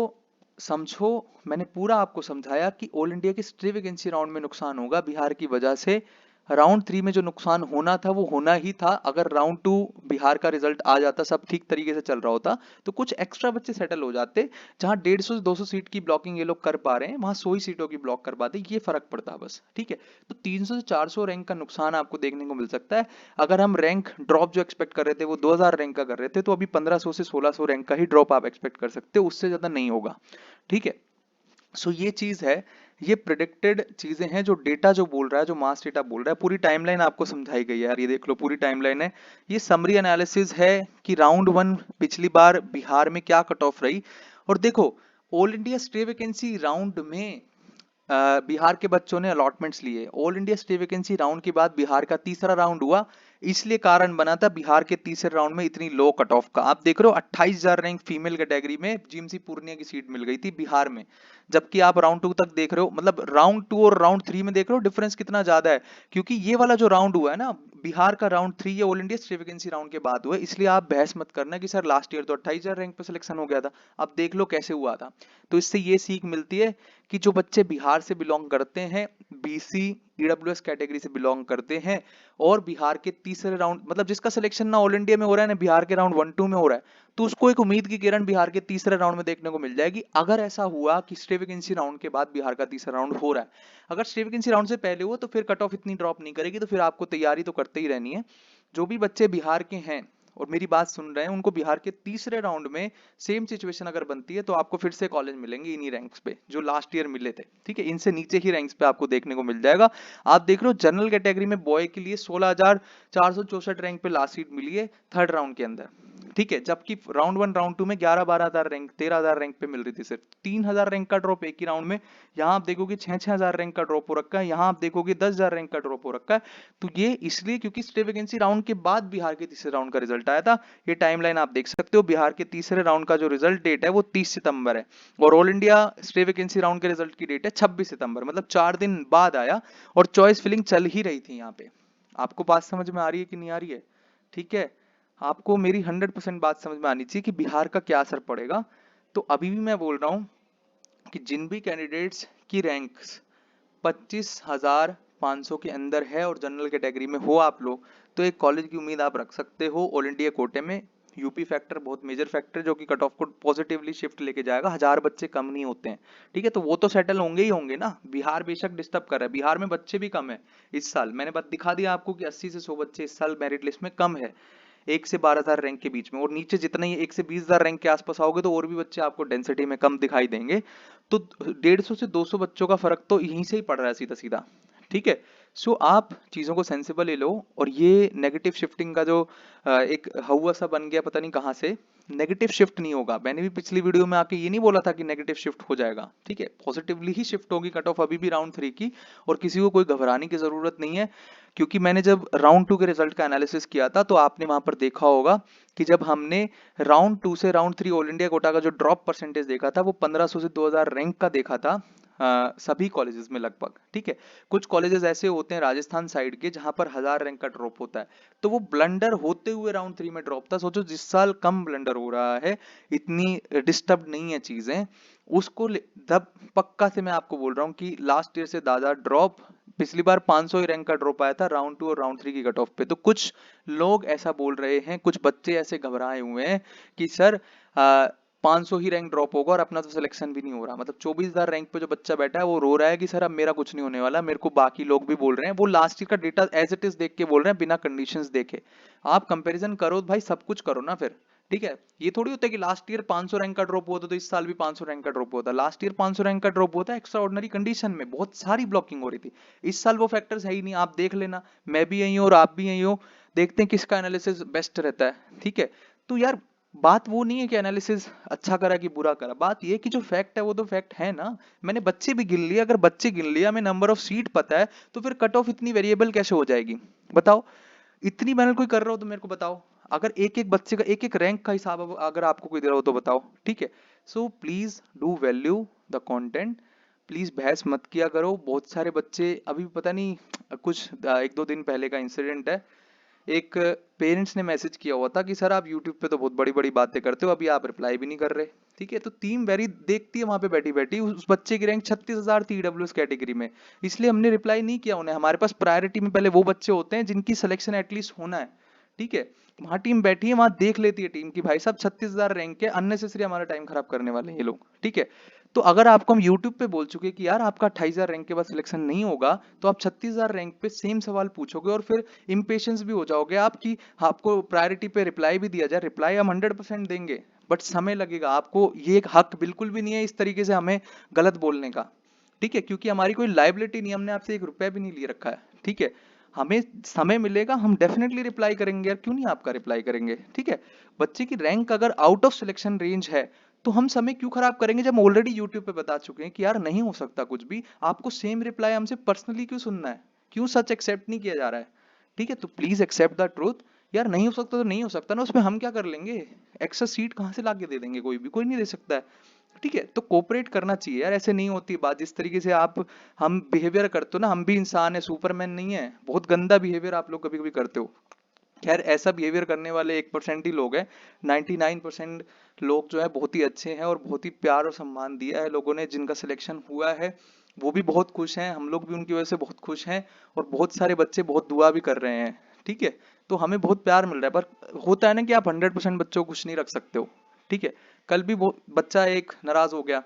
समझो, मैंने पूरा आपको समझाया कि ऑल इंडिया के स्टे वैकेंसी राउंड में नुकसान होगा बिहार की वजह से। राउंड 3 में जो नुकसान होना था वो होना ही था। अगर राउंड 2 बिहार का रिजल्ट आ जाता, सब ठीक तरीके से चल रहा होता, तो कुछ एक्स्ट्रा बच्चे सेटल हो जाते। जहां 150 से 200 सीट की ब्लॉकिंग ये लोग कर पा रहे हैं, वहां 100 ही सीटों की ब्लॉक कर पाते, ये फर्क पड़ता बस, ठीक है। तो 300 से 400 रैंक का नुकसान आपको देखने को मिल सकता है। अगर हम रैंक ड्रॉप जो एक्सपेक्ट कर रहे थे वो 2000 रैंक का कर रहे थे, तो अभी 1500 से 1600 रैंक का ही ड्रॉप आप एक्सपेक्ट कर सकते हो, उससे ज्यादा नहीं होगा, ठीक है। सो ये चीज है, ये प्रिडिक्टेड चीजें हैं, जो डेटा जो बोल रहा है, जो मास डेटा बोल रहा है। पूरी टाइमलाइन आपको समझाई गई है यार, ये देख लो पूरी टाइमलाइन है। ये समरी एनालिसिस है कि राउंड 1 पिछली बार बिहार में क्या कट ऑफ रही। और देखो all India stay vacancy round में बिहार के बच्चों ने अलॉटमेंट्स लिए। All India stay vacancy round के बाद बिहार का तीसरा राउंड हुआ, इसलिए कारण बना था बिहार के तीसरे राउंड में इतनी लो कट ऑफ का। आप देख रहे हो 28,000 रैंक फीमेल कैटेगरी में जीएमसी पूर्णिया की सीट मिल गई थी बिहार में, जबकि आप राउंड 2 तक देख रहे हो, मतलब राउंड 2 और राउंड 3 में देख रहे हो डिफरेंस कितना ज्यादा है। क्योंकि ये वाला जो राउंड हुआ है ना, बिहार का राउंड 3 ये all India stay vacancy round के बाद हुआ है, इसलिए आप बहस मत करना कि सर लास्ट ईयर तो 28,000 रैंक पे सिलेक्शन हो गया था। अब देख लो कैसे हुआ था। तो इससे ये सीख मिलती है कि जो बच्चे बिहार से बिलोंग करते हैं, बीसी ईडब्ल्यूएस कैटेगरी से बिलोंग करते हैं, और बिहार के तीसरे राउंड, मतलब जिसका सिलेक्शन ना ऑल इंडिया में हो रहा है ना बिहार के राउंड 1-2 में हो रहा है, तो उसको एक उम्मीद की किरण बिहार के तीसरे राउंड में देखने को मिल जाएगी। अगर ऐसा हुआ कि स्टे वैकेंसी राउंड के बाद बिहार का तीसरा राउंड हो रहा है, अगर स्टे वैकेंसी राउंड से पहले हो तो फिर कट ऑफ इतनी ड्रॉप नहीं करेगी, तो फिर आपको तैयारी तो करते ही रहनी है। जो भी बच्चे बिहार के हैं और मेरी बात सुन रहे हैं, उनको बिहार के तीसरे राउंड में सेम सिचुएशन अगर बनती है तो आपको फिर से कॉलेज मिलेंगे इन्हीं रैंक्स पे जो लास्ट ईयर मिले थे, ठीक है। इनसे नीचे ही रैंक्स पे आपको देखने को मिल जाएगा। आप देख रहे हो जनरल कैटेगरी में बॉय के लिए 16,464 रैंक पे लास्ट सीट मिली है थर्ड राउंड के अंदर, ठीक है, जबकि राउंड 1 राउंड 2 में 11-12 हजार रैंक 13 हजार रैंक पे मिल रही थी सिर्फ। 3 हजार रैंक का ड्रॉप एक ही राउंड में। यहाँ आप देखोगे 6-6 हजार रैंक का ड्रॉप हो रखा है, यहाँ आप देखोगे 10 हजार रैंक का ड्रॉप हो रखा है। तो ये इसलिए क्योंकि स्टे वैकेंसी राउंड के बाद बिहार के तीसरे राउंड का रिजल्ट आया था। ये टाइमलाइन आप देख सकते हो, बिहार के तीसरे राउंड का जो रिजल्ट डेट है वो 30 सितंबर है, और all India stay vacancy round के रिजल्ट की डेट है 26 सितंबर, मतलब 4 दिन बाद आया। और चॉइस फिलिंग चल ही रही थी यहाँ पे। आपको बात समझ में आ रही है कि नहीं आ रही है? ठीक है, आपको मेरी 100% बात समझ में आनी चाहिए कि बिहार का क्या असर पड़ेगा। तो अभी भी मैं बोल रहा हूँ कि जिन भी कैंडिडेट्स की रैंक्स 25,500 के अंदर है और जनरल कैटेगरी में हो आप लोग, तो एक कॉलेज की उम्मीद आप रख सकते हो ऑल इंडिया कोटे में। यूपी फैक्टर बहुत मेजर फैक्टर जो कि कट ऑफ को पॉजिटिवली शिफ्ट लेके जाएगा, 1000 बच्चे कम नहीं होते हैं। ठीक है, तो वो तो सेटल होंगे ही होंगे ना। बिहार बेशक डिस्टर्ब कर रहा है, बिहार में बच्चे भी कम है इस साल। मैंने बात दिखा दिया आपको कि 80 से 100 बच्चे इस साल मेरिट लिस्ट में कम है, 1 से 12 हजार रैंक के बीच में। और नीचे जितना ही 1 से 20 हजार रैंक के आसपास आओगे तो और भी बच्चे आपको डेंसिटी में कम दिखाई देंगे। तो 150 से 200 बच्चों का फर्क तो यहीं से ही पड़ रहा है सीधा सीधा। ठीक है, सो आप चीजों को सेंसिबल ले लो। और ये नेगेटिव शिफ्टिंग का जो एक हवा सा बन गया पता नहीं कहाँ से, नेगेटिव शिफ्ट नहीं होगा। मैंने भी पिछली वीडियो में आके ये नहीं बोला था कि नेगेटिव शिफ्ट हो जाएगा। ठीक है, पॉजिटिवली ही शिफ्ट होगी कट ऑफ अभी भी राउंड 3 की, और किसी को कोई घबराने की जरूरत नहीं है। क्योंकि मैंने जब राउंड 2 के रिजल्ट का एनालिसिस किया था तो आपने वहां पर देखा होगा कि जब हमने राउंड 2 से राउंड 3 ऑल इंडिया कोटा का जो ड्रॉप परसेंटेज देखा था वो 1500 से 2000 रैंक का देखा था सभी कॉलेजेस में लगभग। ठीक है, कुछ कॉलेजेस ऐसे होते हैं राजस्थान साइड के जहां पर 1000 रैंक का ड्रॉप होता है, तो वो ब्लंडर होते हुए राउंड 3 में ड्रॉप था। सोचो जिस साल कम ब्लंडर हो रहा है, इतनी डिस्टर्ब नहीं है चीजें, उसको तब पक्का से मैं आपको बोल रहा हूँ कि लास्ट ईयर से ज्यादा ड्रॉप। पिछली बार 500 ही रैंक का ड्रॉप आया था राउंड 2 और राउंड 3 की कट ऑफ पे। तो कुछ लोग ऐसा बोल रहे हैं, कुछ बच्चे ऐसे घबराए हुए हैं कि सर 500 ही रैंक ड्रॉप होगा और अपना तो सिलेक्शन भी नहीं हो रहा। मतलब 24,000 रैंक पे जो बच्चा बैठा है वो रो रहा है कि सर अब मेरा कुछ नहीं होने वाला, मेरे को बाकी लोग भी बोल रहे हैं। वो लास्ट ईयर का डेटा एज इट इज देख के बोल रहे हैं, बिना कंडीशंस देखे। आप कंपैरिजन करो भाई, सब कुछ करो ना फिर। ठीक है, ये थोड़ी होता है कि लास्ट ईयर 500 रैंक का ड्रॉप हुआ था तो इस साल भी 500 रैंक का ड्रॉप होता है। लास्ट ईयर 500 रैंक का ड्रॉप होता है एक्स्ट्रा ऑर्डिनरी कंडीशन में, बहुत सारी ब्लॉकिंग हो रही थी। इस साल वो फैक्टर्स है ही नहीं, आप देख लेना। मैं भी यही हूँ और आप भी यही हो, देखते हैं किसका एनालिसिस बेस्ट रहता है। ठीक है, तो यार बात वो नहीं है कि एनालिसिस अच्छा करा कि बुरा करा, बात ये कि जो फैक्ट है वो तो फैक्ट है ना। मैंने बच्चे भी गिन लिए, अगर बच्चे गिन लिया, हमें नंबर ऑफ सीट पता है, तो फिर कट ऑफ इतनी वेरिएबल कैसे हो जाएगी? बताओ, इतनी मेहनत कोई कर रहा हो तो मेरे को बताओ। अगर एक एक बच्चे का एक एक रैंक का हिसाब अगर आपको कोई दे रहा हो तो बताओ। ठीक है, so please do value the content. Please बहस मत किया करो। बहुत सारे बच्चे अभी पता नहीं, कुछ 1-2 दिन पहले का इंसिडेंट है। एक पेरेंट्स ने मैसेज किया हुआ था कि सर आप यूट्यूब पे तो बहुत बड़ी बड़ी बातें करते हो, अभी आप रिप्लाई भी नहीं कर रहे। ठीक है, तो टीम वेरी देखती है वहां पे बैठी बैठी, उस बच्चे की रैंक 36,000 थी ईडब्ल्यूएस कैटेगरी में, इसलिए हमने रिप्लाई नहीं किया उन्हें। हमारे पास प्रायोरिटी में पहले वो बच्चे होते हैं जिनकी सिलेक्शन एटलीस्ट होना है। ठीक है, वहां टीम बैठी है, वहां देख लेती है टीम की भाई साहब 36,000 रैंक के, अननेसेसरी हमारा टाइम खराब करने वाले हैं ये लोग। ठीक है, तो अगर आपको हम यूट्यूब पे बोल चुके कि यार आपका 28,000 रैंक के बाद सिलेक्शन नहीं होगा, तो आप 36,000 रैंक पे सेम सवाल पूछोगे और फिर इम्पेशंस भी हो जाओगे आप कि आपको प्रायोरिटी पे रिप्लाई भी दिया जाए। रिप्लाई हम 100% देंगे, बट समय लगेगा। आपको ये एक हक बिल्कुल भी नहीं है इस तरीके से हमें गलत बोलने का। ठीक है, क्योंकि हमारी कोई लाइबिलिटी नहीं, हमने आपसे 1 रुपया भी नहीं ले रखा है। ठीक है, हमें समय मिलेगा, हम डेफिनेटली रिप्लाई करेंगे यार, क्यों नहीं आपका रिप्लाई करेंगे। ठीक है, बच्चे की रैंक अगर आउट ऑफ सिलेक्शन रेंज है तो हम समय क्यों खराब करेंगे, जब ऑलरेडी यूट्यूब पे बता चुके हैं कि यार नहीं हो सकता कुछ भी। आपको सेम रिप्लाई हमसे पर्सनली क्यों सुनना है, क्यों सच एक्सेप्ट नहीं किया जा रहा है? ठीक है, तो प्लीज एक्सेप्ट द ट्रूथ। यार नहीं हो सकता तो नहीं हो सकता ना, उसमें हम क्या कर लेंगे? एक्स्ट्रा सीट कहाँ से लाके दे देंगे? कोई भी, कोई नहीं दे सकता है। ठीक है, तो कोऑपरेट करना चाहिए यार, ऐसे नहीं होती बात। जिस तरीके से आप हम बिहेवियर करते हो ना, हम भी इंसान है, सुपरमैन नहीं है। बहुत गंदा बिहेवियर आप लोग कभी कभी करते हो। खैर, ऐसा बिहेवियर करने वाले 1% ही लोग हैं। 99% लोग जो है बहुत ही अच्छे हैं और बहुत ही प्यार और सम्मान दिया है लोगों ने। जिनका सिलेक्शन हुआ है वो भी बहुत खुश हैं, हम लोग भी उनकी वजह से बहुत खुश हैं, और बहुत सारे बच्चे बहुत दुआ भी कर रहे हैं। ठीक है, तो हमें बहुत प्यार मिल रहा है। पर होता है ना कि आप 100% बच्चों को खुश नहीं रख सकते हो। ठीक है, कल भी वो बच्चा एक नाराज हो गया।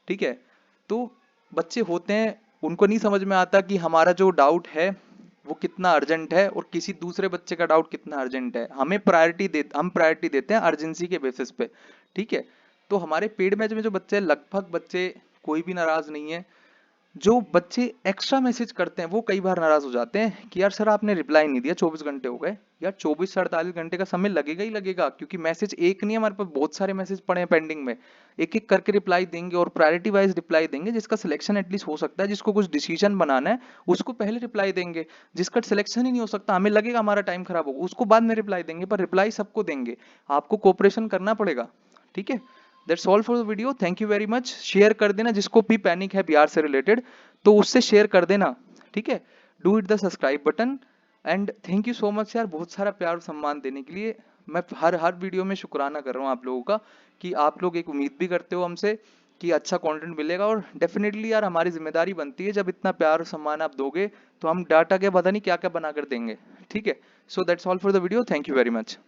ठीक है, तो बच्चे होते हैं, उनको नहीं समझ में आता कि हमारा जो डाउट है वो कितना अर्जेंट है और किसी दूसरे बच्चे का डाउट कितना अर्जेंट है। हम प्रायोरिटी देते हैं अर्जेंसी के बेसिस पे। ठीक है, तो हमारे पेड बैच में जो बच्चे हैं, लगभग बच्चे कोई भी नाराज नहीं है। जो बच्चे एक्स्ट्रा मैसेज करते हैं वो कई बार नाराज हो जाते हैं कि यार सर आपने रिप्लाई नहीं दिया, 24 घंटे हो गए। यार 24 से 48 घंटे का समय लगेगा ही लगेगा, क्योंकि मैसेज एक नहीं है, हमारे पास बहुत सारे मैसेज पड़े हैं पेंडिंग में। एक एक करके रिप्लाई देंगे और प्रायोरिटी वाइज रिप्लाई देंगे, जिसका सिलेक्शन एटलीस्ट हो सकता है, जिसको कुछ डिसीजन बनाना है उसको पहले रिप्लाई देंगे। जिसका सिलेक्शन ही नहीं हो सकता, हमें लगेगा हमारा टाइम खराब होगा, उसको बाद में रिप्लाई देंगे, पर रिप्लाई सबको देंगे। आपको कोऑपरेशन करना पड़ेगा, ठीक है। That's all for the video, thank you very much. Share कर देना जिसको भी पैनिक है बिहार से रिलेटेड, तो उससे शेयर कर देना, ठीक है। Do it the subscribe button. And thank you so much यार, बहुत सारा प्यार और सम्मान देने के लिए। मैं हर हर वीडियो में शुक्राना कर रहा हूँ आप लोगों का, कि आप लोग एक उम्मीद भी करते हो हमसे कि अच्छा कंटेंट मिलेगा। और डेफिनेटली यार हमारी जिम्मेदारी बनती है, जब इतना प्यार और सम्मान आप दोगे तो हम डाटा के पता नहीं क्या क्या बना कर देंगे, ठीक है। So that's all for the video, thank you very much.